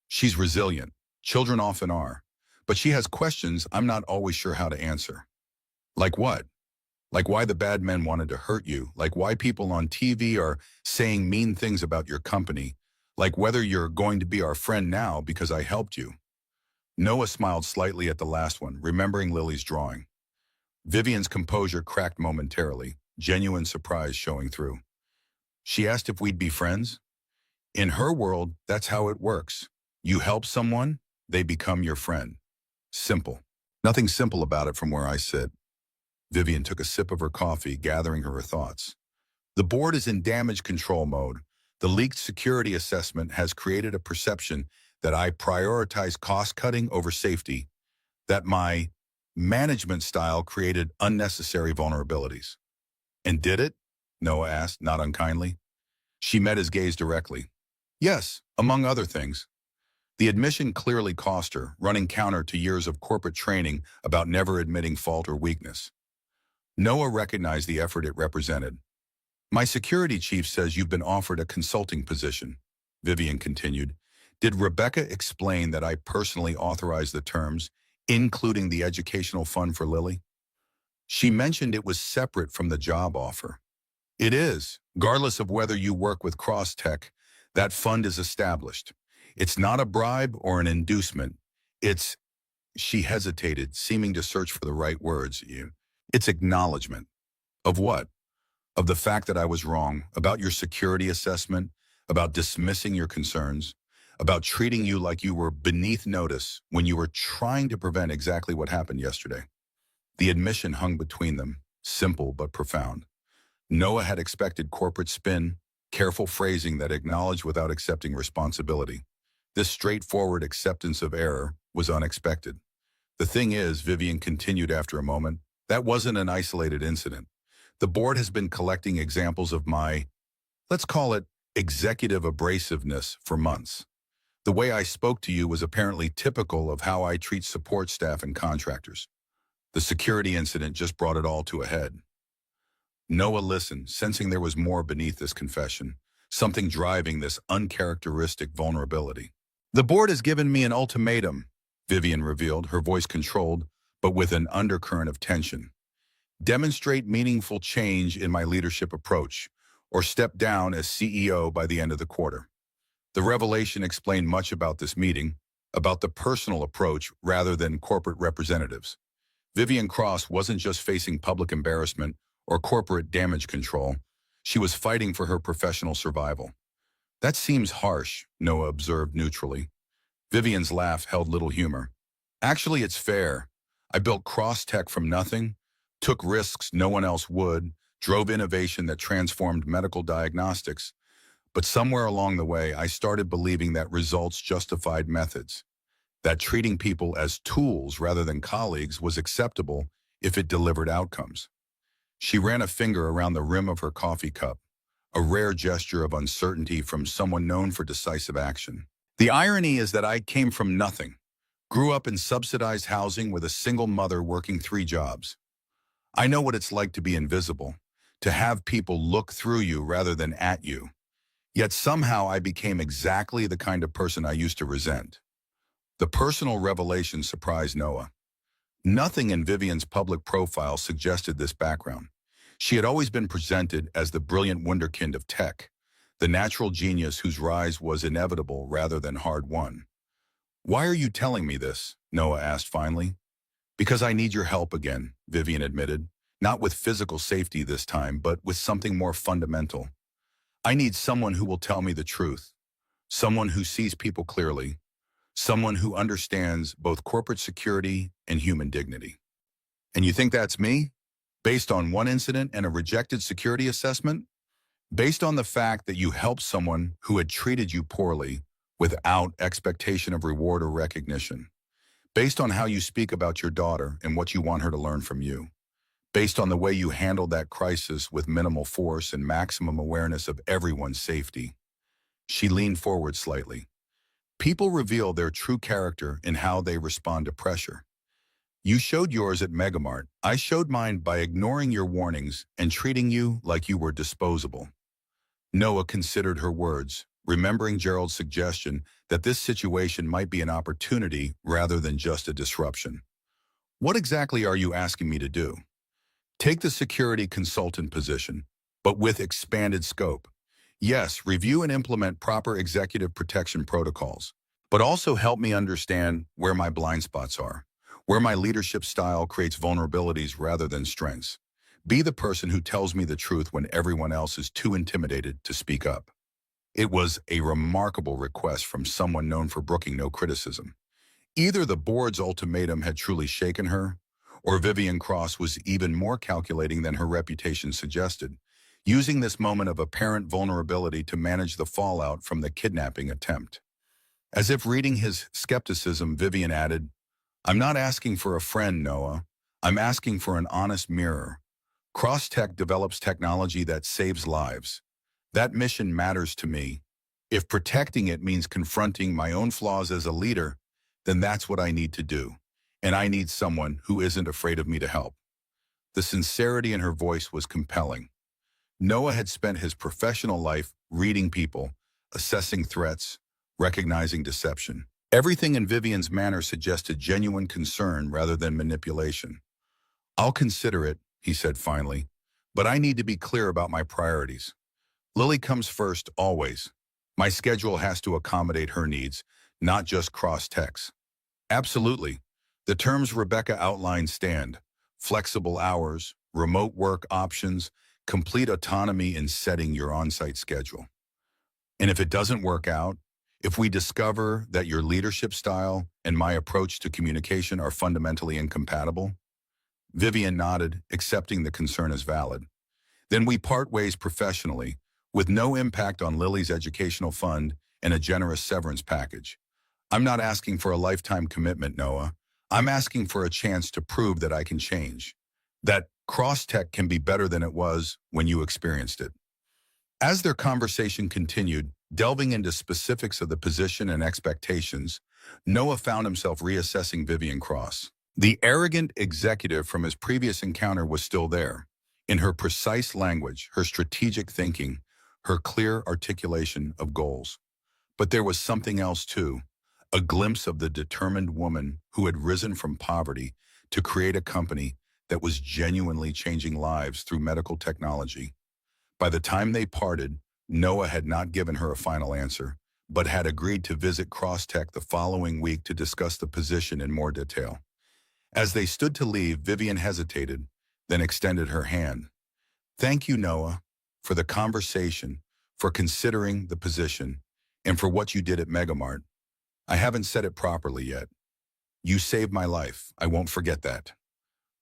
"She's resilient. Children often are. But she has questions I'm not always sure how to answer." "Like what?" "Like why the bad men wanted to hurt you, like why people on TV are saying mean things about your company, like whether you're going to be our friend now because I helped you." Noah smiled slightly at the last one, remembering Lily's drawing. Vivian's composure cracked momentarily, genuine surprise showing through. She asked if we'd be friends. In her world, that's how it works. You help someone, they become your friend. Simple. Nothing simple about it from where I sit. Vivian took a sip of her coffee, gathering her thoughts. The board is in damage control mode. The leaked security assessment has created a perception that I prioritize cost-cutting over safety, that my management style created unnecessary vulnerabilities. And did it? Noah asked, not unkindly. She met his gaze directly. Yes, among other things. The admission clearly cost her, running counter to years of corporate training about never admitting fault or weakness. Noah recognized the effort it represented. My security chief says you've been offered a consulting position, Vivian continued. Did Rebecca explain that I personally authorized the terms, including the educational fund for Lily? She mentioned it was separate from the job offer. It is, regardless of whether you work with Crosstech, that fund is established. It's not a bribe or an inducement. It's, she hesitated, seeming to search for the right words. It's acknowledgement. Of what? Of the fact that I was wrong, about your security assessment, about dismissing your concerns, about treating you like you were beneath notice when you were trying to prevent exactly what happened yesterday. The admission hung between them, simple but profound. Noah had expected corporate spin, careful phrasing that acknowledged without accepting responsibility. This straightforward acceptance of error was unexpected. The thing is, Vivian continued after a moment, that wasn't an isolated incident. The board has been collecting examples of my, let's call it, executive abrasiveness for months. The way I spoke to you was apparently typical of how I treat support staff and contractors. The security incident just brought it all to a head. Noah listened, sensing there was more beneath this confession, something driving this uncharacteristic vulnerability. The board has given me an ultimatum, Vivian revealed, her voice controlled, but with an undercurrent of tension. Demonstrate meaningful change in my leadership approach, or step down as CEO by the end of the quarter. The revelation explained much about this meeting, about the personal approach rather than corporate representatives. Vivian Cross wasn't just facing public embarrassment or corporate damage control. She was fighting for her professional survival. That seems harsh, Noah observed neutrally. Vivian's laugh held little humor. Actually, it's fair. I built Crosstech from nothing, took risks no one else would, drove innovation that transformed medical diagnostics. But somewhere along the way, I started believing that results justified methods, that treating people as tools rather than colleagues was acceptable if it delivered outcomes. She ran a finger around the rim of her coffee cup, a rare gesture of uncertainty from someone known for decisive action. The irony is that I came from nothing, grew up in subsidized housing with a single mother working 3 jobs. I know what it's like to be invisible, to have people look through you rather than at you. Yet somehow I became exactly the kind of person I used to resent. The personal revelation surprised Noah. Nothing in Vivian's public profile suggested this background. She had always been presented as the brilliant wunderkind of tech, the natural genius whose rise was inevitable rather than hard-won. Why are you telling me this? Noah asked finally. Because I need your help again, Vivian admitted, not with physical safety this time, but with something more fundamental. I need someone who will tell me the truth, someone who sees people clearly, someone who understands both corporate security and human dignity. And you think that's me? Based on one incident and a rejected security assessment? Based on the fact that you helped someone who had treated you poorly without expectation of reward or recognition? Based on how you speak about your daughter and what you want her to learn from you? Based on the way you handled that crisis with minimal force and maximum awareness of everyone's safety? She leaned forward slightly. People reveal their true character in how they respond to pressure. You showed yours at Megamart. I showed mine by ignoring your warnings and treating you like you were disposable. Noah considered her words, remembering Gerald's suggestion that this situation might be an opportunity rather than just a disruption. What exactly are you asking me to do? Take the security consultant position, but with expanded scope. Yes, review and implement proper executive protection protocols, but also help me understand where my blind spots are, where my leadership style creates vulnerabilities rather than strengths. Be the person who tells me the truth when everyone else is too intimidated to speak up. It was a remarkable request from someone known for brooking no criticism. Either the board's ultimatum had truly shaken her, or Vivian Cross was even more calculating than her reputation suggested, using this moment of apparent vulnerability to manage the fallout from the kidnapping attempt. As if reading his skepticism, Vivian added, "I'm not asking for a friend, Noah. I'm asking for an honest mirror. Crosstech develops technology that saves lives. That mission matters to me. If protecting it means confronting my own flaws as a leader, then that's what I need to do. And I need someone who isn't afraid of me to help." The sincerity in her voice was compelling. Noah had spent his professional life reading people, assessing threats, recognizing deception. Everything in Vivian's manner suggested genuine concern rather than manipulation. "I'll consider it," he said finally, "but I need to be clear about my priorities. Lily comes first, always. My schedule has to accommodate her needs, not just cross-tech's." "Absolutely. The terms Rebecca outlined stand. Flexible hours, remote work options, complete autonomy in setting your on-site schedule. And if it doesn't work out, if we discover that your leadership style and my approach to communication are fundamentally incompatible?" Vivian nodded, accepting the concern as valid. "Then we part ways professionally, with no impact on Lily's educational fund and a generous severance package. I'm not asking for a lifetime commitment, Noah. I'm asking for a chance to prove that I can change, that Crosstech can be better than it was when you experienced it." As their conversation continued, delving into specifics of the position and expectations, Noah found himself reassessing Vivian Cross. The arrogant executive from his previous encounter was still there, in her precise language, her strategic thinking, her clear articulation of goals. But there was something else too, a glimpse of the determined woman who had risen from poverty to create a company that was genuinely changing lives through medical technology. By the time they parted, Noah had not given her a final answer, but had agreed to visit Crosstech the following week to discuss the position in more detail. As they stood to leave, Vivian hesitated, then extended her hand. "Thank you, Noah, for the conversation, for considering the position, and for what you did at Megamart. I haven't said it properly yet. You saved my life. I won't forget that."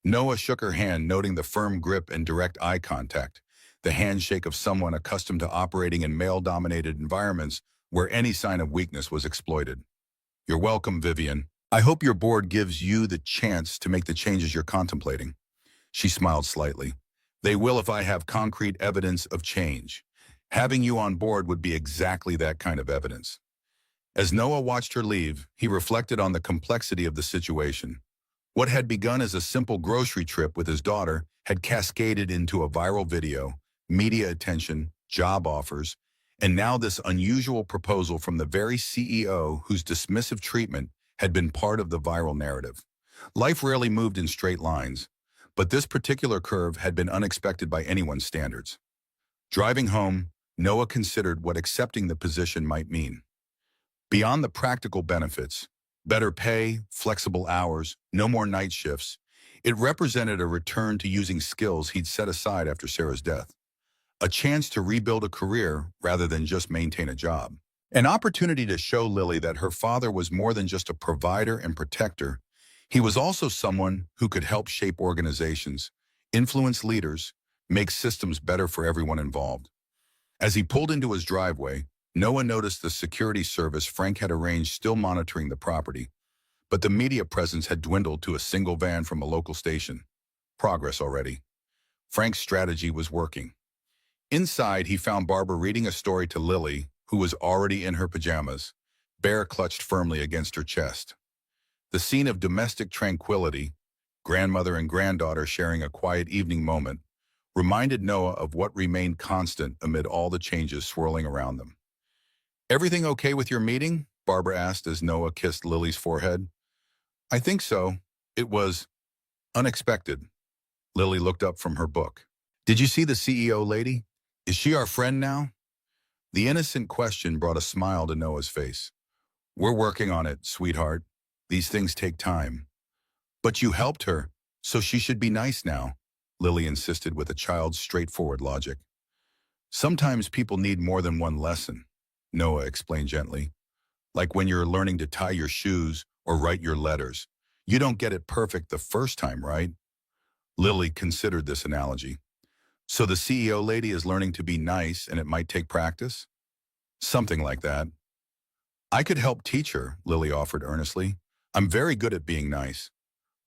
Noah shook her hand, noting the firm grip and direct eye contact, the handshake of someone accustomed to operating in male-dominated environments where any sign of weakness was exploited. "You're welcome, Vivian. I hope your board gives you the chance to make the changes you're contemplating." She smiled slightly. "They will if I have concrete evidence of change. Having you on board would be exactly that kind of evidence." As Noah watched her leave, he reflected on the complexity of the situation. What had begun as a simple grocery trip with his daughter had cascaded into a viral video, media attention, job offers, and now this unusual proposal from the very CEO whose dismissive treatment had been part of the viral narrative. Life rarely moved in straight lines, but this particular curve had been unexpected by anyone's standards. Driving home, Noah considered what accepting the position might mean. Beyond the practical benefits, better pay, flexible hours, no more night shifts, it represented a return to using skills he'd set aside after Sarah's death. A chance to rebuild a career rather than just maintain a job. An opportunity to show Lily that her father was more than just a provider and protector. He was also someone who could help shape organizations, influence leaders, make systems better for everyone involved. As he pulled into his driveway, Noah noticed the security service Frank had arranged still monitoring the property, but the media presence had dwindled to a single van from a local station. Progress already. Frank's strategy was working. Inside, he found Barbara reading a story to Lily, who was already in her pajamas, bear clutched firmly against her chest. The scene of domestic tranquility, grandmother and granddaughter sharing a quiet evening moment, reminded Noah of what remained constant amid all the changes swirling around them. "Everything okay with your meeting?" Barbara asked as Noah kissed Lily's forehead. "I think so. It was unexpected." Lily looked up from her book. "Did you see the CEO lady? Is she our friend now?" The innocent question brought a smile to Noah's face. "We're working on it, sweetheart. These things take time." "But you helped her, so she should be nice now," Lily insisted with a child's straightforward logic. "Sometimes people need more than one lesson," Noah explained gently. "Like when you're learning to tie your shoes or write your letters. You don't get it perfect the first time, right? Lily considered this analogy. So the CEO lady is learning to be nice and it might take practice? Something like that. I could help teach her, Lily offered earnestly. I'm very good at being nice.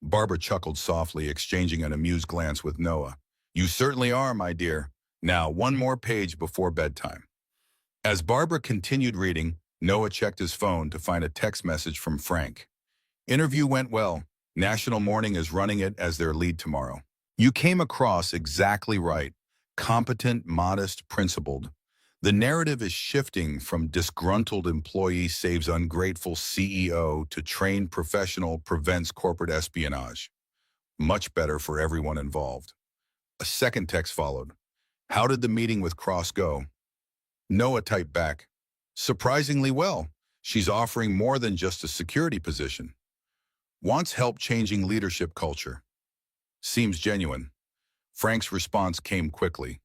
Barbara chuckled softly, exchanging an amused glance with Noah. You certainly are, my dear. Now, one more page before bedtime. As Barbara continued reading, Noah checked his phone to find a text message from Frank. Interview went well. National Morning is running it as their lead tomorrow. You came across exactly right. Competent, modest, principled. The narrative is shifting from disgruntled employee saves ungrateful CEO to trained professional prevents corporate espionage. Much better for everyone involved. A second text followed. How did the meeting with Cross go? Noah typed back. Surprisingly well. She's offering more than just a security position. Wants help changing leadership culture. Seems genuine. Frank's response came quickly.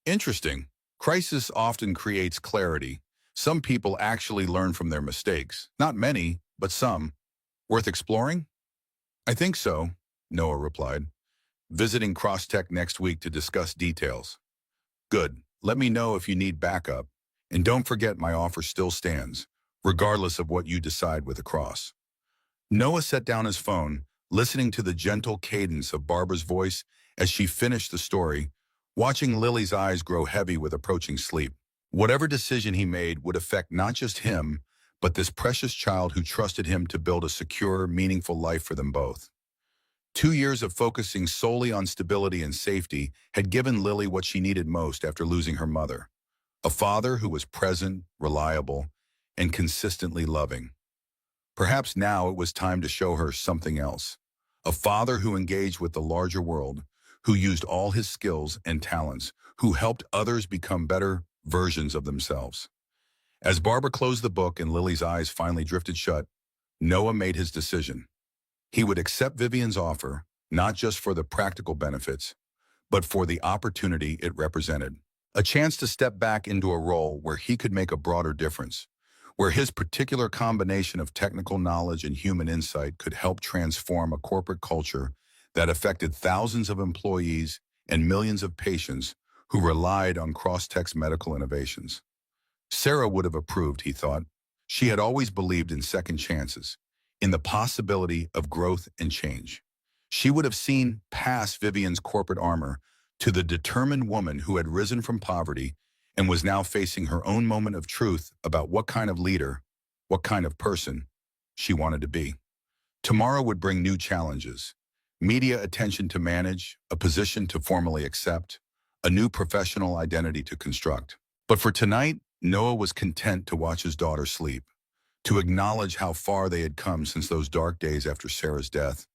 Interesting. Crisis often creates clarity. Some people actually learn from their mistakes. Not many, but some. Worth exploring? I think so, Noah replied. Visiting Crosstech next week to discuss details. Good. Let me know if you need backup. And don't forget my offer still stands, regardless of what you decide with Across. Noah set down his phone, listening to the gentle cadence of Barbara's voice as she finished the story, watching Lily's eyes grow heavy with approaching sleep. Whatever decision he made would affect not just him, but this precious child who trusted him to build a secure, meaningful life for them both. 2 years of focusing solely on stability and safety had given Lily what she needed most after losing her mother. A father who was present, reliable, and consistently loving. Perhaps now it was time to show her something else. A father who engaged with the larger world, who used all his skills and talents, who helped others become better versions of themselves. As Barbara closed the book and Lily's eyes finally drifted shut, Noah made his decision. He would accept Vivian's offer, not just for the practical benefits, but for the opportunity it represented. A chance to step back into a role where he could make a broader difference, where his particular combination of technical knowledge and human insight could help transform a corporate culture that affected thousands of employees and millions of patients who relied on Crosstech's medical innovations. Sarah would have approved, he thought. She had always believed in second chances, in the possibility of growth and change. She would have seen past Vivian's corporate armor to the determined woman who had risen from poverty and was now facing her own moment of truth about what kind of leader, what kind of person she wanted to be. Tomorrow would bring new challenges. Media attention to manage, a position to formally accept, a new professional identity to construct. But for tonight, Noah was content to watch his daughter sleep, to acknowledge how far they had come since those dark days after Sarah's death,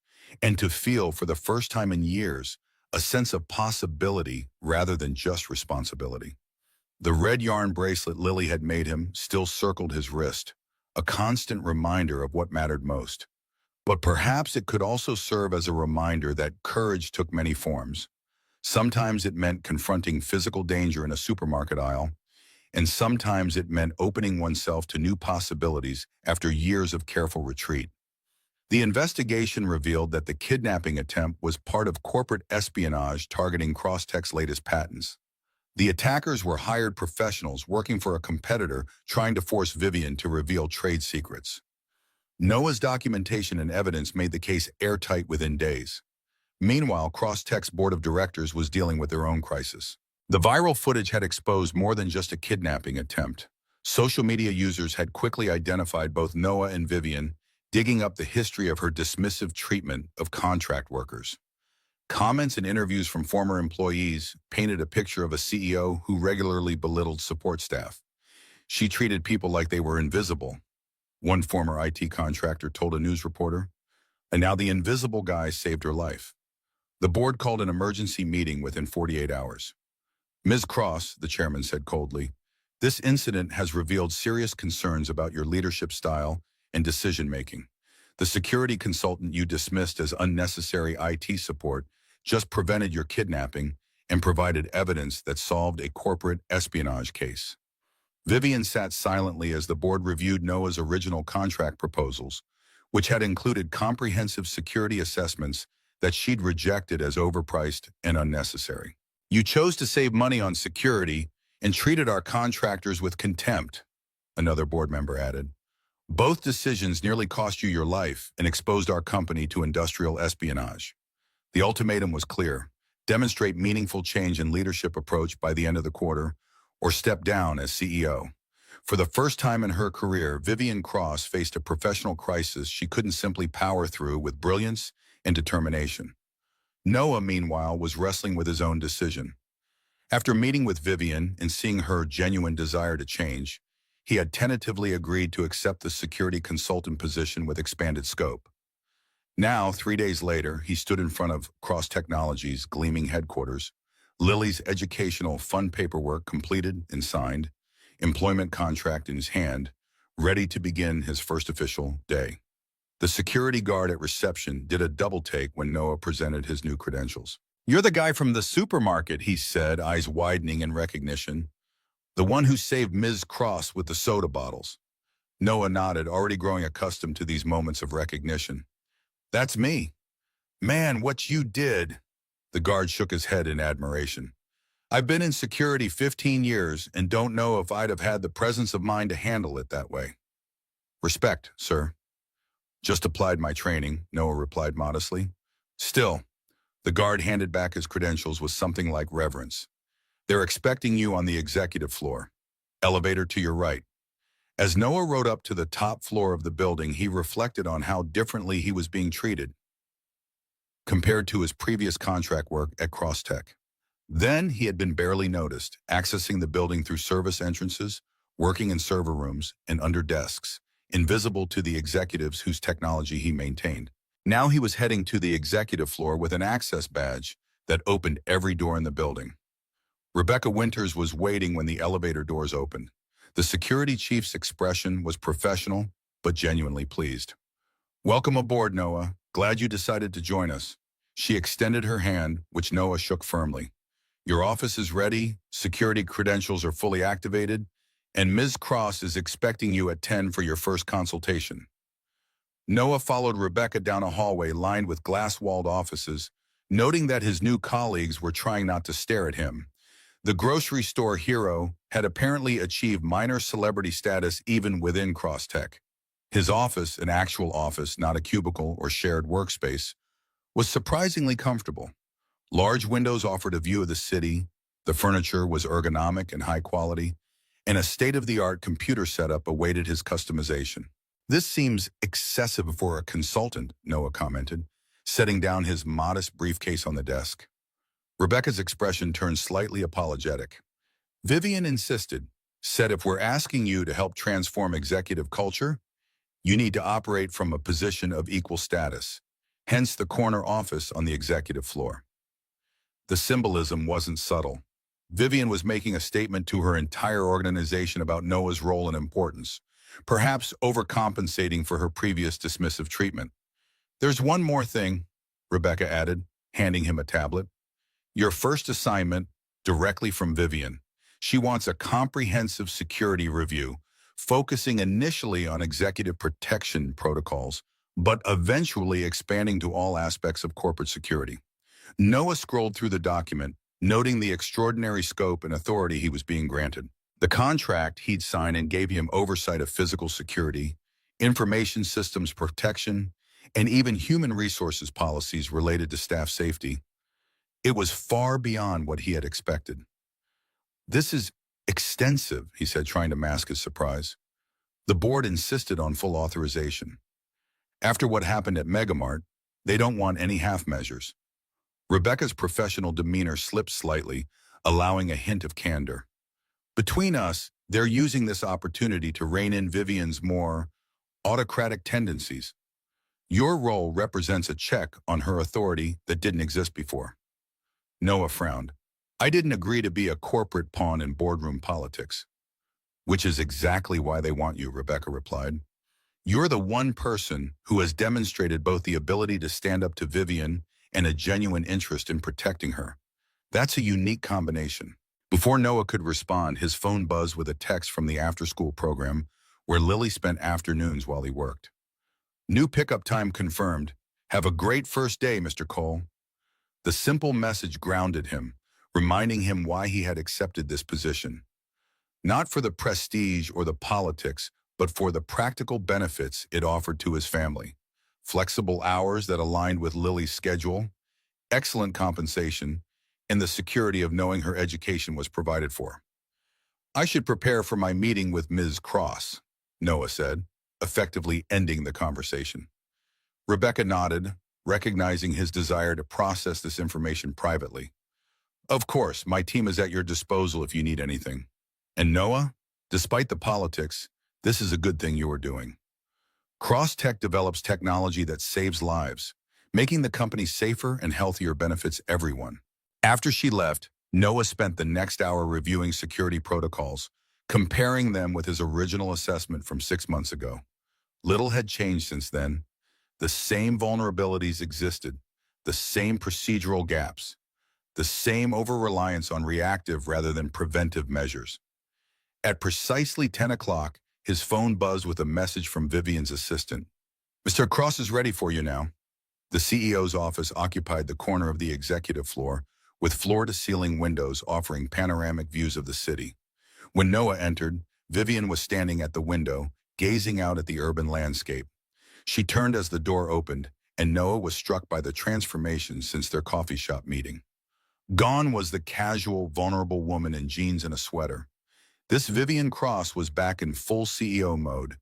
and to feel for the first time in years a sense of possibility rather than just responsibility. The red yarn bracelet Lily had made him still circled his wrist, a constant reminder of what mattered most. But perhaps it could also serve as a reminder that courage took many forms. Sometimes it meant confronting physical danger in a supermarket aisle, and sometimes it meant opening oneself to new possibilities after years of careful retreat. The investigation revealed that the kidnapping attempt was part of corporate espionage targeting Crosstech's latest patents. The attackers were hired professionals working for a competitor trying to force Vivian to reveal trade secrets. Noah's documentation and evidence made the case airtight within days. Meanwhile, Crosstech's board of directors was dealing with their own crisis. The viral footage had exposed more than just a kidnapping attempt. Social media users had quickly identified both Noah and Vivian, digging up the history of her dismissive treatment of contract workers. Comments and interviews from former employees painted a picture of a CEO who regularly belittled support staff. She treated people like they were invisible, one former IT contractor told a news reporter, and now the invisible guy saved her life. The board called an emergency meeting within 48 hours. Ms. Cross, the chairman said coldly, this incident has revealed serious concerns about your leadership style and decision-making. The security consultant you dismissed as unnecessary IT support just prevented your kidnapping and provided evidence that solved a corporate espionage case. Vivian sat silently as the board reviewed Noah's original contract proposals, which had included comprehensive security assessments that she'd rejected as overpriced and unnecessary. You chose to save money on security and treated our contractors with contempt, another board member added. Both decisions nearly cost you your life and exposed our company to industrial espionage. The ultimatum was clear: demonstrate meaningful change in leadership approach by the end of the quarter, or step down as CEO. For the first time in her career, Vivian Cross faced a professional crisis she couldn't simply power through with brilliance and determination. Noah, meanwhile, was wrestling with his own decision. After meeting with Vivian and seeing her genuine desire to change, he had tentatively agreed to accept the security consultant position with expanded scope. Now, 3 days later, he stood in front of Cross Technologies' gleaming headquarters, Lily's educational fund paperwork completed and signed, employment contract in his hand, ready to begin his first official day. The security guard at reception did a double take when Noah presented his new credentials. "You're the guy from the supermarket," he said, eyes widening in recognition. "The one who saved Ms. Cross with the soda bottles." Noah nodded, already growing accustomed to these moments of recognition. "That's me." "Man, what you did." The guard shook his head in admiration. "I've been in security 15 years and don't know if I'd have had the presence of mind to handle it that way." "Respect, sir." "Just applied my training," Noah replied modestly. "Still," the guard handed back his credentials with something like reverence. "They're expecting you on the executive floor. Elevator to your right." As Noah rode up to the top floor of the building, he reflected on how differently he was being treated compared to his previous contract work at Crosstech. Then he had been barely noticed, accessing the building through service entrances, working in server rooms, and under desks, invisible to the executives whose technology he maintained. Now he was heading to the executive floor with an access badge that opened every door in the building. Rebecca Winters was waiting when the elevator doors opened. The security chief's expression was professional, but genuinely pleased. "Welcome aboard, Noah. Glad you decided to join us." She extended her hand, which Noah shook firmly. "Your office is ready, security credentials are fully activated, and Ms. Cross is expecting you at 10 for your first consultation." Noah followed Rebecca down a hallway lined with glass-walled offices, noting that his new colleagues were trying not to stare at him. The grocery store hero had apparently achieved minor celebrity status even within Crosstech. His office, an actual office, not a cubicle or shared workspace, was surprisingly comfortable. Large windows offered a view of the city, the furniture was ergonomic and high quality, and a state-of-the-art computer setup awaited his customization. "This seems excessive for a consultant," Noah commented, setting down his modest briefcase on the desk. Rebecca's expression turned slightly apologetic. "Vivian insisted, said if we're asking you to help transform executive culture, you need to operate from a position of equal status, hence the corner office on the executive floor." The symbolism wasn't subtle. Vivian was making a statement to her entire organization about Noah's role and importance, perhaps overcompensating for her previous dismissive treatment. "There's one more thing," Rebecca added, handing him a tablet. "Your first assignment, directly from Vivian. She wants a comprehensive security review, focusing initially on executive protection protocols, but eventually expanding to all aspects of corporate security." Noah scrolled through the document, noting the extraordinary scope and authority he was being granted. The contract he'd signed and gave him oversight of physical security, information systems protection, and even human resources policies related to staff safety. It was far beyond what he had expected. "This is extensive," he said, trying to mask his surprise. The board insisted on full authorization. After what happened at Megamart, they don't want any half measures. Rebecca's professional demeanor slipped slightly, allowing a hint of candor. "Between us, they're using this opportunity to rein in Vivian's more autocratic tendencies. Your role represents a check on her authority that didn't exist before." Noah frowned. "I didn't agree to be a corporate pawn in boardroom politics." "Which is exactly why they want you," Rebecca replied. "You're the one person who has demonstrated both the ability to stand up to Vivian and a genuine interest in protecting her. That's a unique combination." Before Noah could respond, his phone buzzed with a text from the after-school program where Lily spent afternoons while he worked. New pickup time confirmed. Have a great first day, Mr. Cole. The simple message grounded him, reminding him why he had accepted this position. Not for the prestige or the politics, but for the practical benefits it offered to his family. Flexible hours that aligned with Lily's schedule, excellent compensation, and the security of knowing her education was provided for. I should prepare for my meeting with Ms. Cross, Noah said, effectively ending the conversation. Rebecca nodded, recognizing his desire to process this information privately. Of course, my team is at your disposal if you need anything. And Noah, despite the politics, this is a good thing you are doing. Cross-Tech develops technology that saves lives, making the company safer and healthier benefits everyone. After she left, Noah spent the next hour reviewing security protocols, comparing them with his original assessment from 6 months ago. Little had changed since then. The same vulnerabilities existed, the same procedural gaps, the same over-reliance on reactive rather than preventive measures. At precisely 10 o'clock, his phone buzzed with a message from Vivian's assistant. Mr. Cross is ready for you now. The CEO's office occupied the corner of the executive floor, with floor-to-ceiling windows offering panoramic views of the city. When Noah entered, Vivian was standing at the window, gazing out at the urban landscape. She turned as the door opened, and Noah was struck by the transformation since their coffee shop meeting. Gone was the casual, vulnerable woman in jeans and a sweater. This Vivian Cross was back in full CEO mode,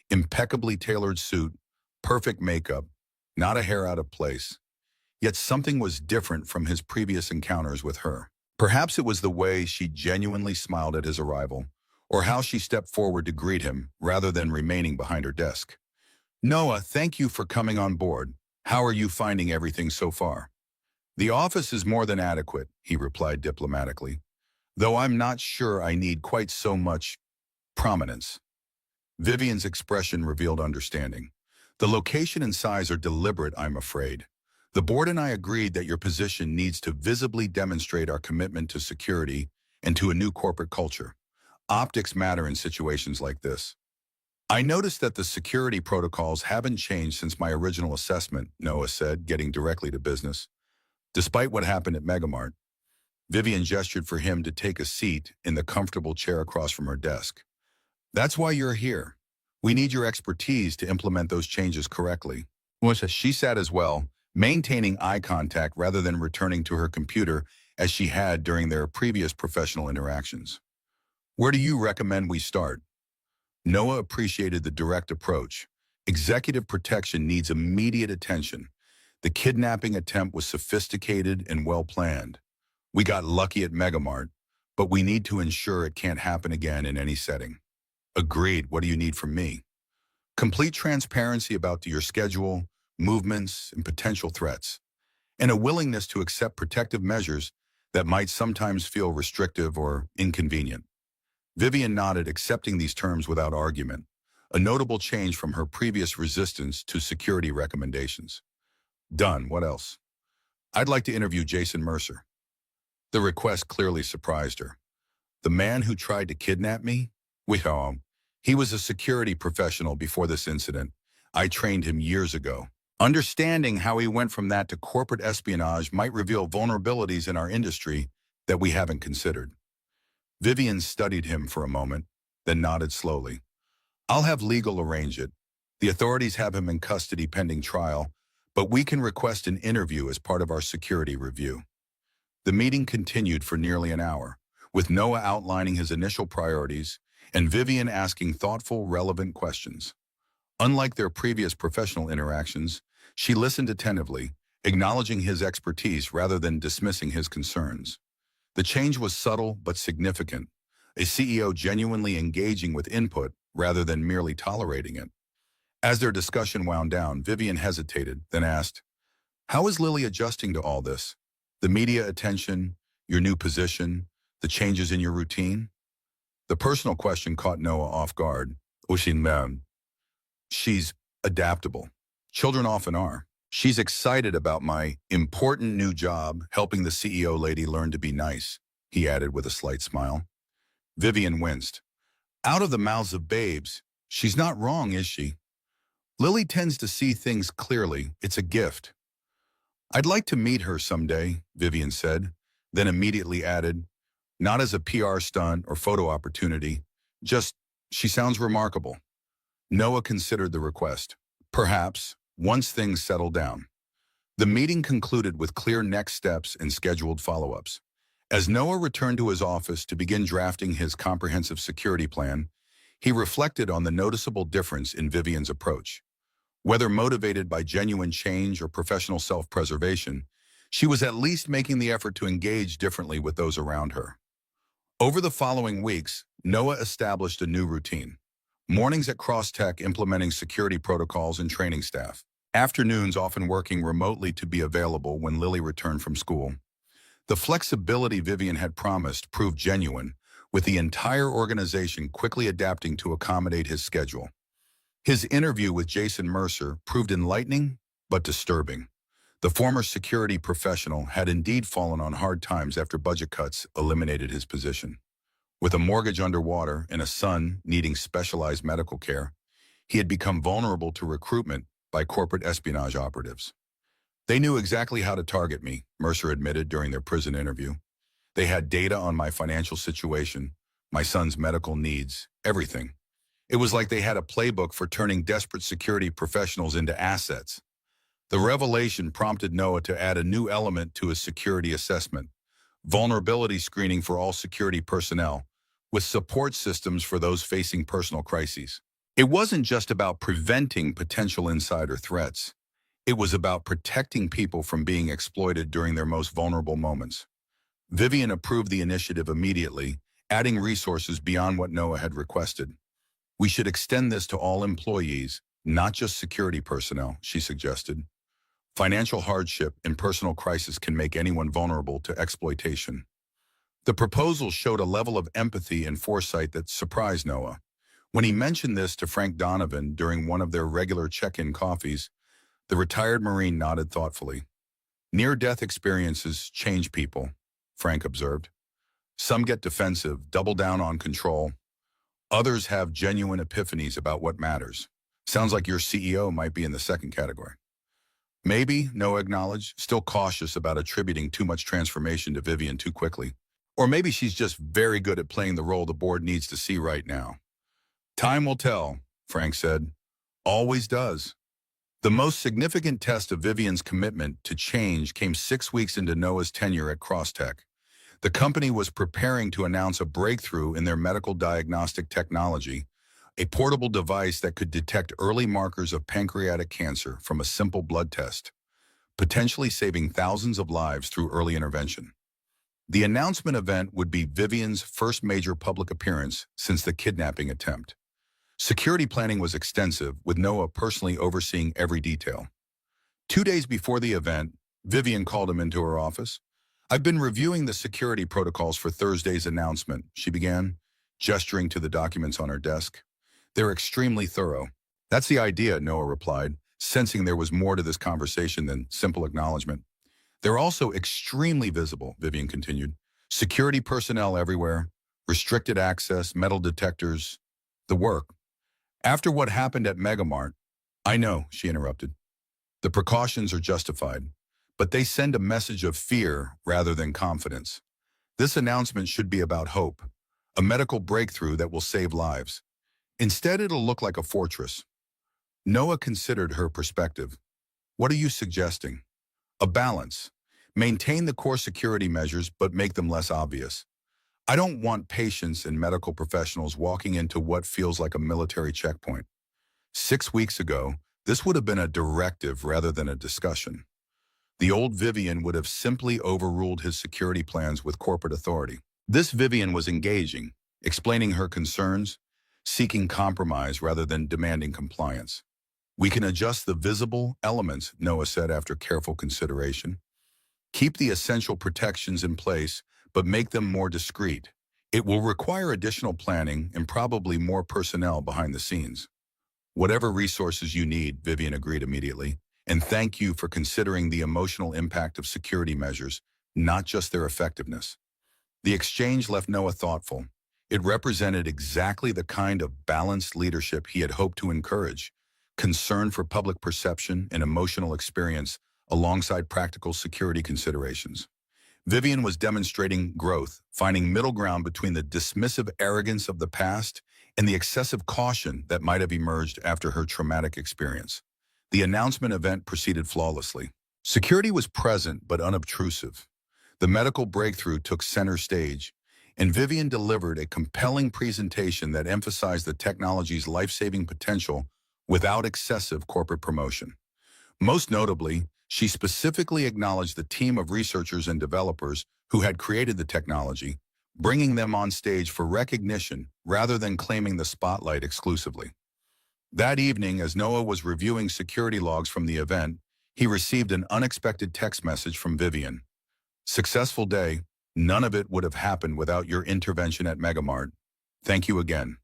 impeccably tailored suit, perfect makeup, not a hair out of place. Yet something was different from his previous encounters with her. Perhaps it was the way she genuinely smiled at his arrival, or how she stepped forward to greet him rather than remaining behind her desk. Noah, thank you for coming on board. How are you finding everything so far? The office is more than adequate, he replied diplomatically, though I'm not sure I need quite so much prominence. Vivian's expression revealed understanding. The location and size are deliberate, I'm afraid. The board and I agreed that your position needs to visibly demonstrate our commitment to security and to a new corporate culture. Optics matter in situations like this. I noticed that the security protocols haven't changed since my original assessment, Noah said, getting directly to business. Despite what happened at Megamart, Vivian gestured for him to take a seat in the comfortable chair across from her desk. That's why you're here. We need your expertise to implement those changes correctly. She sat as well, maintaining eye contact rather than returning to her computer as she had during their previous professional interactions. Where do you recommend we start? Noah appreciated the direct approach. Executive protection needs immediate attention. The kidnapping attempt was sophisticated and well-planned. We got lucky at Megamart, but we need to ensure it can't happen again in any setting. Agreed. What do you need from me? Complete transparency about your schedule, movements, and potential threats, and a willingness to accept protective measures that might sometimes feel restrictive or inconvenient. Vivian nodded, accepting these terms without argument, a notable change from her previous resistance to security recommendations. Done. What else? I'd like to interview Jason Mercer. The request clearly surprised her. The man who tried to kidnap me? He was a security professional before this incident. I trained him years ago. Understanding how he went from that to corporate espionage might reveal vulnerabilities in our industry that we haven't considered. Vivian studied him for a moment, then nodded slowly. I'll have legal arrange it. The authorities have him in custody pending trial, but we can request an interview as part of our security review. The meeting continued for nearly an hour, with Noah outlining his initial priorities and Vivian asking thoughtful, relevant questions. Unlike their previous professional interactions, she listened attentively, acknowledging his expertise rather than dismissing his concerns. The change was subtle but significant, a CEO genuinely engaging with input rather than merely tolerating it. As their discussion wound down, Vivian hesitated, then asked, "How is Lily adjusting to all this? The media attention, your new position, the changes in your routine?" The personal question caught Noah off guard. She's adaptable. Children often are. She's excited about my important new job, helping the CEO lady learn to be nice, he added with a slight smile. Vivian winced. Out of the mouths of babes, she's not wrong, is she? Lily tends to see things clearly. It's a gift. I'd like to meet her someday, Vivian said, then immediately added, not as a PR stunt or photo opportunity, just, she sounds remarkable. Noah considered the request. Perhaps, once things settled down. The meeting concluded with clear next steps and scheduled follow-ups. As Noah returned to his office to begin drafting his comprehensive security plan, he reflected on the noticeable difference in Vivian's approach. Whether motivated by genuine change or professional self-preservation, she was at least making the effort to engage differently with those around her. Over the following weeks, Noah established a new routine. Mornings at Crosstech implementing security protocols and training staff. Afternoons often working remotely to be available when Lily returned from school. The flexibility Vivian had promised proved genuine, with the entire organization quickly adapting to accommodate his schedule. His interview with Jason Mercer proved enlightening but disturbing. The former security professional had indeed fallen on hard times after budget cuts eliminated his position. With a mortgage underwater and a son needing specialized medical care, he had become vulnerable to recruitment by corporate espionage operatives. They knew exactly how to target me, Mercer admitted during their prison interview. They had data on my financial situation, my son's medical needs, everything. It was like they had a playbook for turning desperate security professionals into assets. The revelation prompted Noah to add a new element to his security assessment: vulnerability screening for all security personnel, with support systems for those facing personal crises. It wasn't just about preventing potential insider threats. It was about protecting people from being exploited during their most vulnerable moments. Vivian approved the initiative immediately, adding resources beyond what Noah had requested. We should extend this to all employees, not just security personnel, she suggested. Financial hardship and personal crisis can make anyone vulnerable to exploitation. The proposal showed a level of empathy and foresight that surprised Noah. When he mentioned this to Frank Donovan during one of their regular check-in coffees, the retired Marine nodded thoughtfully. Near-death experiences change people, Frank observed. Some get defensive, double down on control. Others have genuine epiphanies about what matters. Sounds like your CEO might be in the second category. Maybe, Noah acknowledged, still cautious about attributing too much transformation to Vivian too quickly. Or maybe she's just very good at playing the role the board needs to see right now. Time will tell, Frank said. Always does. The most significant test of Vivian's commitment to change came 6 weeks into Noah's tenure at Crosstech. The company was preparing to announce a breakthrough in their medical diagnostic technology, a portable device that could detect early markers of pancreatic cancer from a simple blood test, potentially saving thousands of lives through early intervention. The announcement event would be Vivian's first major public appearance since the kidnapping attempt. Security planning was extensive, with Noah personally overseeing every detail. 2 days before the event, Vivian called him into her office. I've been reviewing the security protocols for Thursday's announcement, she began, gesturing to the documents on her desk. They're extremely thorough. That's the idea, Noah replied, sensing there was more to this conversation than simple acknowledgement. They're also extremely visible, Vivian continued. Security personnel everywhere, restricted access, metal detectors, the work. After what happened at Megamart, I know, she interrupted. The precautions are justified, but they send a message of fear rather than confidence. This announcement should be about hope, a medical breakthrough that will save lives. Instead, it'll look like a fortress. Noah considered her perspective. What are you suggesting? A balance. Maintain the core security measures, but make them less obvious. I don't want patients and medical professionals walking into what feels like a military checkpoint. 6 weeks ago, this would have been a directive rather than a discussion. The old Vivian would have simply overruled his security plans with corporate authority. This Vivian was engaging, explaining her concerns, seeking compromise rather than demanding compliance. We can adjust the visible elements, Noah said after careful consideration. Keep the essential protections in place, but make them more discreet. It will require additional planning and probably more personnel behind the scenes. Whatever resources you need, Vivian agreed immediately. And thank you for considering the emotional impact of security measures, not just their effectiveness. The exchange left Noah thoughtful. It represented exactly the kind of balanced leadership he had hoped to encourage, concern for public perception and emotional experience alongside practical security considerations. Vivian was demonstrating growth, finding middle ground between the dismissive arrogance of the past and the excessive caution that might have emerged after her traumatic experience. The announcement event proceeded flawlessly. Security was present but unobtrusive. The medical breakthrough took center stage, and Vivian delivered a compelling presentation that emphasized the technology's life-saving potential without excessive corporate promotion. Most notably, she specifically acknowledged the team of researchers and developers who had created the technology, bringing them on stage for recognition rather than claiming the spotlight exclusively. That evening, as Noah was reviewing security logs from the event, he received an unexpected text message from Vivian. "Successful day. None of it would have happened without your intervention at Megamart. Thank you again."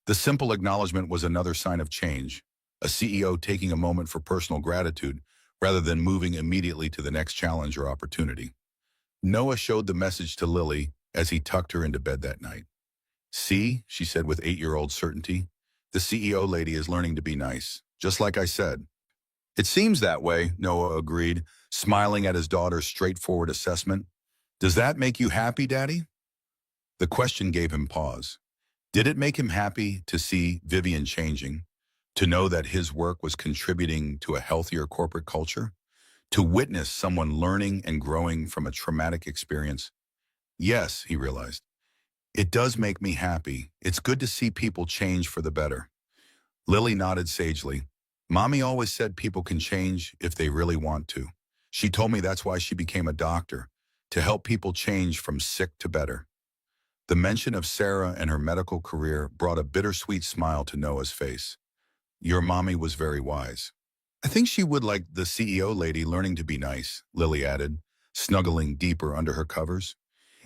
The simple acknowledgement was another sign of change, a CEO taking a moment for personal gratitude rather than moving immediately to the next challenge or opportunity. Noah showed the message to Lily as he tucked her into bed that night. "See," she said with 8-year-old certainty, "the CEO lady is learning to be nice, just like I said." "It seems that way," Noah agreed, smiling at his daughter's straightforward assessment. "Does that make you happy, Daddy?" The question gave him pause. Did it make him happy to see Vivian changing, to know that his work was contributing to a healthier corporate culture, to witness someone learning and growing from a traumatic experience? Yes, he realized. It does make me happy. It's good to see people change for the better. Lily nodded sagely. Mommy always said people can change if they really want to. She told me that's why she became a doctor, to help people change from sick to better. The mention of Sarah and her medical career brought a bittersweet smile to Noah's face. Your mommy was very wise. I think she would like the CEO lady learning to be nice, Lily added, snuggling deeper under her covers.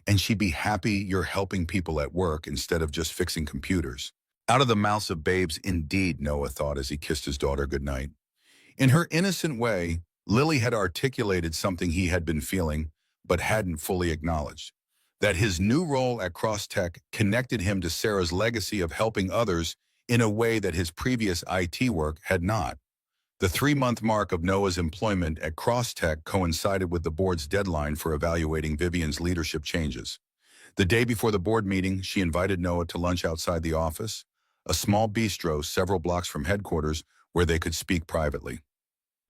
And she'd be happy you're helping people at work instead of just fixing computers. Out of the mouths of babes, indeed, Noah thought as he kissed his daughter goodnight. In her innocent way, Lily had articulated something he had been feeling, but hadn't fully acknowledged. That his new role at Crosstech connected him to Sarah's legacy of helping others in a way that his previous IT work had not. The 3-month mark of Noah's employment at Crosstech coincided with the board's deadline for evaluating Vivian's leadership changes. The day before the board meeting, she invited Noah to lunch outside the office, a small bistro several blocks from headquarters where they could speak privately.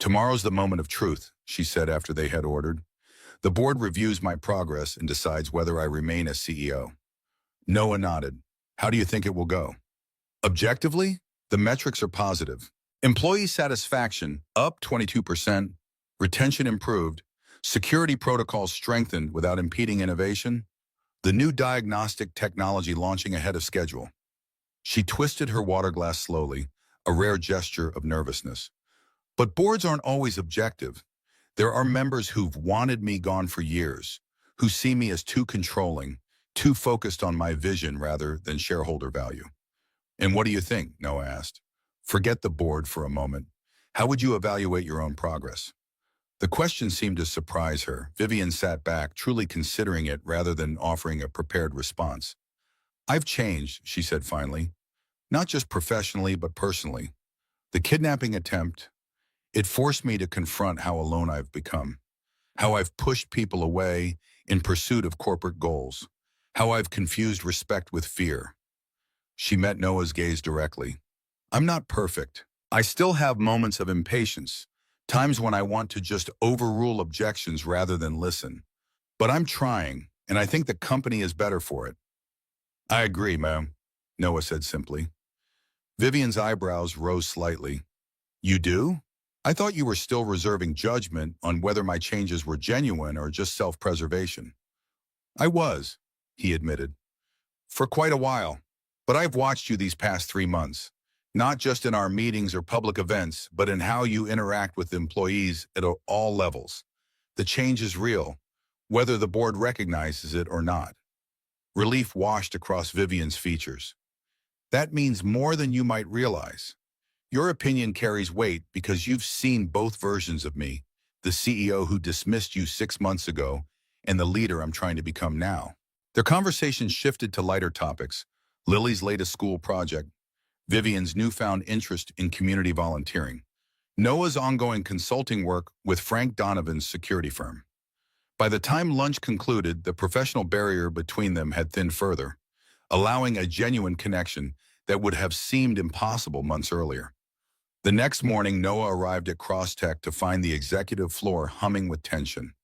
Tomorrow's the moment of truth, she said after they had ordered. The board reviews my progress and decides whether I remain as CEO. Noah nodded. How do you think it will go? Objectively, the metrics are positive. Employee satisfaction up 22%, retention improved, security protocols strengthened without impeding innovation, the new diagnostic technology launching ahead of schedule. She twisted her water glass slowly, a rare gesture of nervousness. But boards aren't always objective. There are members who've wanted me gone for years, who see me as too controlling, too focused on my vision rather than shareholder value. And what do you think? Noah asked. Forget the board for a moment. How would you evaluate your own progress? The question seemed to surprise her. Vivian sat back, truly considering it rather than offering a prepared response. I've changed, she said finally. Not just professionally, but personally. The kidnapping attempt, it forced me to confront how alone I've become, how I've pushed people away in pursuit of corporate goals, how I've confused respect with fear. She met Noah's gaze directly. I'm not perfect. I still have moments of impatience, times when I want to just overrule objections rather than listen. But I'm trying, and I think the company is better for it. I agree, ma'am, Noah said simply. Vivian's eyebrows rose slightly. You do? I thought you were still reserving judgment on whether my changes were genuine or just self-preservation. I was, he admitted, for quite a while. But I've watched you these past 3 months, not just in our meetings or public events, but in how you interact with employees at all levels. The change is real, whether the board recognizes it or not. Relief washed across Vivian's features. That means more than you might realize. Your opinion carries weight because you've seen both versions of me, the CEO who dismissed you 6 months ago and the leader I'm trying to become now. Their conversation shifted to lighter topics, Lily's latest school project, Vivian's newfound interest in community volunteering, Noah's ongoing consulting work with Frank Donovan's security firm. By the time lunch concluded, the professional barrier between them had thinned further, allowing a genuine connection that would have seemed impossible months earlier. The next morning, Noah arrived at Crosstech to find the executive floor humming with tension.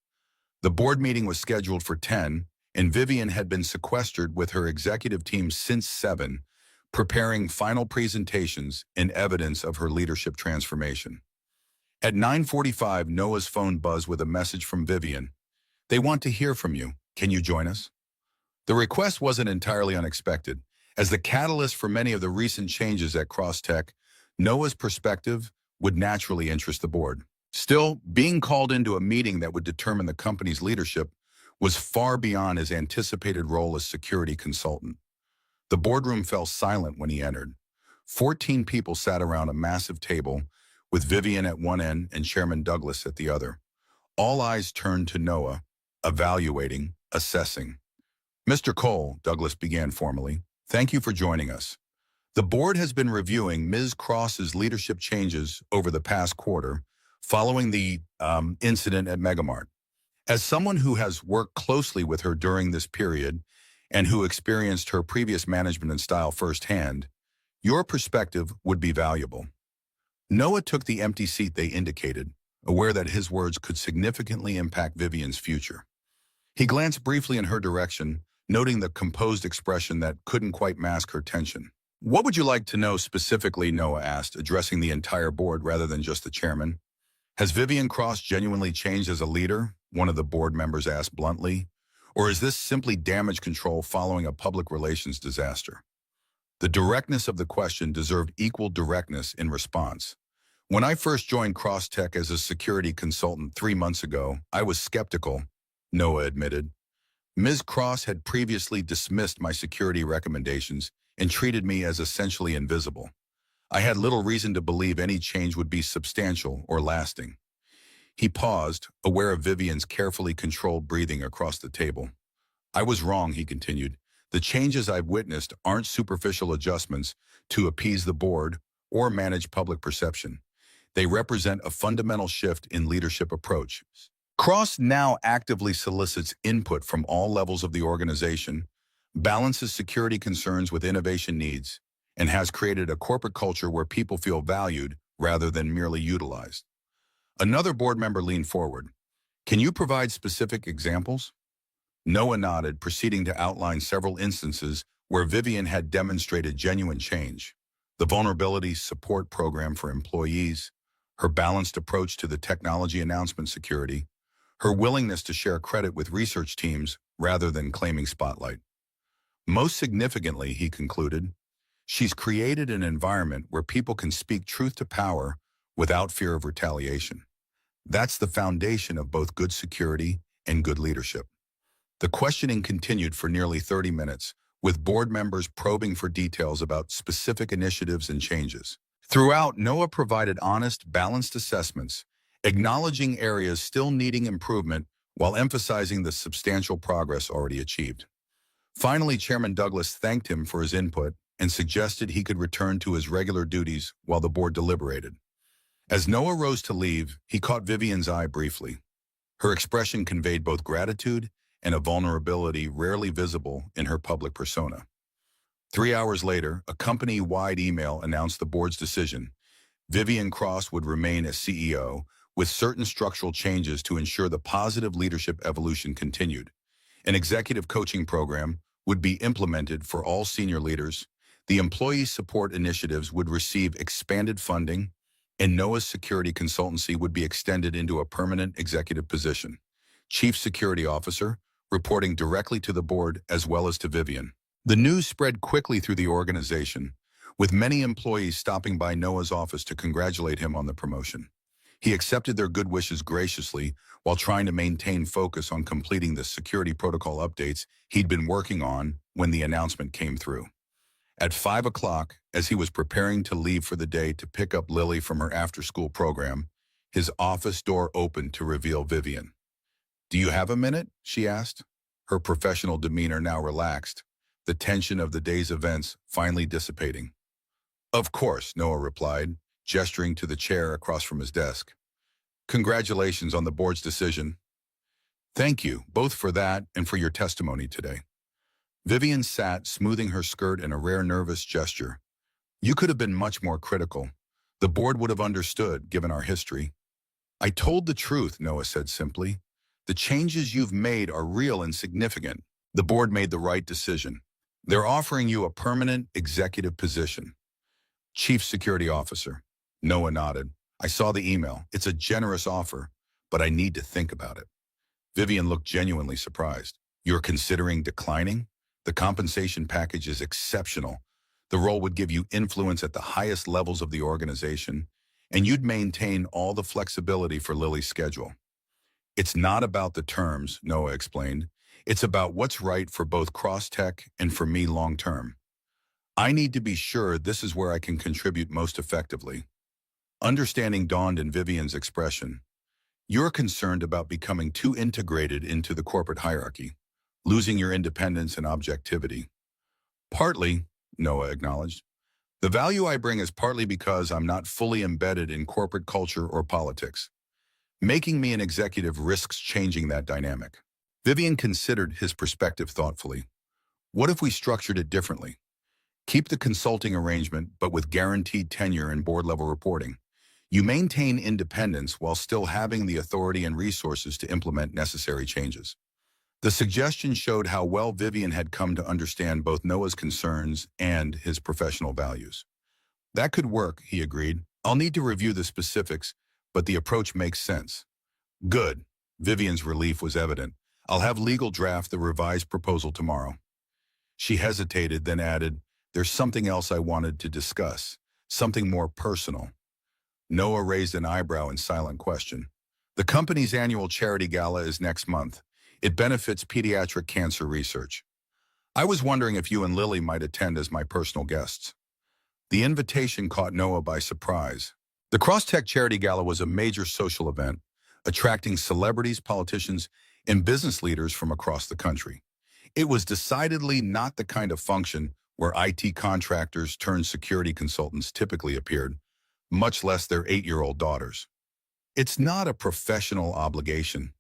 The board meeting was scheduled for 10, and Vivian had been sequestered with her executive team since 7, preparing final presentations in evidence of her leadership transformation. At 9:45, Noah's phone buzzed with a message from Vivian. "They want to hear from you. Can you join us?" The request wasn't entirely unexpected. As the catalyst for many of the recent changes at Crosstech, Noah's perspective would naturally interest the board. Still, being called into a meeting that would determine the company's leadership was far beyond his anticipated role as security consultant. The boardroom fell silent when he entered. 14 people sat around a massive table, with Vivian at one end and Chairman Douglas at the other. All eyes turned to Noah, evaluating, assessing. "Mr. Cole," Douglas began formally, "thank you for joining us. The board has been reviewing Ms. Cross's leadership changes over the past quarter, following the incident at Megamart. As someone who has worked closely with her during this period and who experienced her previous management and style firsthand, your perspective would be valuable." Noah took the empty seat they indicated, aware that his words could significantly impact Vivian's future. He glanced briefly in her direction, noting the composed expression that couldn't quite mask her tension. "What would you like to know specifically?" Noah asked, addressing the entire board rather than just the chairman. "Has Vivian Cross genuinely changed as a leader?" one of the board members asked bluntly. "Or is this simply damage control following a public relations disaster?" The directness of the question deserved equal directness in response. "When I first joined Crosstech as a security consultant 3 months ago, I was skeptical," Noah admitted. "Ms. Cross had previously dismissed my security recommendations and treated me as essentially invisible. I had little reason to believe any change would be substantial or lasting." He paused, aware of Vivian's carefully controlled breathing across the table. "I was wrong," he continued. "The changes I've witnessed aren't superficial adjustments to appease the board or manage public perception. They represent a fundamental shift in leadership approach. Cross now actively solicits input from all levels of the organization, balances security concerns with innovation needs, and has created a corporate culture where people feel valued rather than merely utilized." Another board member leaned forward. "Can you provide specific examples?" Noah nodded, proceeding to outline several instances where Vivian had demonstrated genuine change. The vulnerability support program for employees, her balanced approach to the technology announcement security, her willingness to share credit with research teams rather than claiming spotlight. Most significantly, he concluded, she's created an environment where people can speak truth to power without fear of retaliation. That's the foundation of both good security and good leadership. The questioning continued for nearly 30 minutes, with board members probing for details about specific initiatives and changes. Throughout, Noah provided honest, balanced assessments, acknowledging areas still needing improvement while emphasizing the substantial progress already achieved. Finally, Chairman Douglas thanked him for his input and suggested he could return to his regular duties while the board deliberated. As Noah rose to leave, he caught Vivian's eye briefly. Her expression conveyed both gratitude and a vulnerability rarely visible in her public persona. 3 hours later, a company-wide email announced the board's decision. Vivian Cross would remain as CEO, with certain structural changes to ensure the positive leadership evolution continued. An executive coaching program would be implemented for all senior leaders. The employee support initiatives would receive expanded funding, and Noah's security consultancy would be extended into a permanent executive position. Chief Security Officer, reporting directly to the board as well as to Vivian. The news spread quickly through the organization, with many employees stopping by Noah's office to congratulate him on the promotion. He accepted their good wishes graciously while trying to maintain focus on completing the security protocol updates he'd been working on when the announcement came through. At 5 o'clock, as he was preparing to leave for the day to pick up Lily from her after-school program, his office door opened to reveal Vivian. "Do you have a minute?" she asked, her professional demeanor now relaxed, the tension of the day's events finally dissipating. Of course, Noah replied, gesturing to the chair across from his desk. Congratulations on the board's decision. Thank you, both for that and for your testimony today. Vivian sat, smoothing her skirt in a rare nervous gesture. You could have been much more critical. The board would have understood, given our history. I told the truth, Noah said simply. The changes you've made are real and significant. The board made the right decision. They're offering you a permanent executive position. Chief Security Officer. Noah nodded. I saw the email. It's a generous offer, but I need to think about it. Vivian looked genuinely surprised. You're considering declining? The compensation package is exceptional. The role would give you influence at the highest levels of the organization, and you'd maintain all the flexibility for Lily's schedule. It's not about the terms, Noah explained. It's about what's right for both Crosstech and for me long-term. I need to be sure this is where I can contribute most effectively. Understanding dawned in Vivian's expression. You're concerned about becoming too integrated into the corporate hierarchy, losing your independence and objectivity. Partly, Noah acknowledged. The value I bring is partly because I'm not fully embedded in corporate culture or politics. Making me an executive risks changing that dynamic. Vivian considered his perspective thoughtfully. What if we structured it differently? Keep the consulting arrangement, but with guaranteed tenure and board-level reporting. You maintain independence while still having the authority and resources to implement necessary changes. The suggestion showed how well Vivian had come to understand both Noah's concerns and his professional values. That could work, he agreed. I'll need to review the specifics, but the approach makes sense. Good. Vivian's relief was evident. I'll have legal draft the revised proposal tomorrow. She hesitated, then added, there's something else I wanted to discuss, something more personal. Noah raised an eyebrow in silent question. The company's annual charity gala is next month. It benefits pediatric cancer research. I was wondering if you and Lily might attend as my personal guests. The invitation caught Noah by surprise. The Crosstech Charity Gala was a major social event, attracting celebrities, politicians, and business leaders from across the country. It was decidedly not the kind of function where IT contractors turned security consultants typically appeared, much less their 8-year-old daughters. It's not a professional obligation,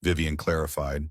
Vivian clarified.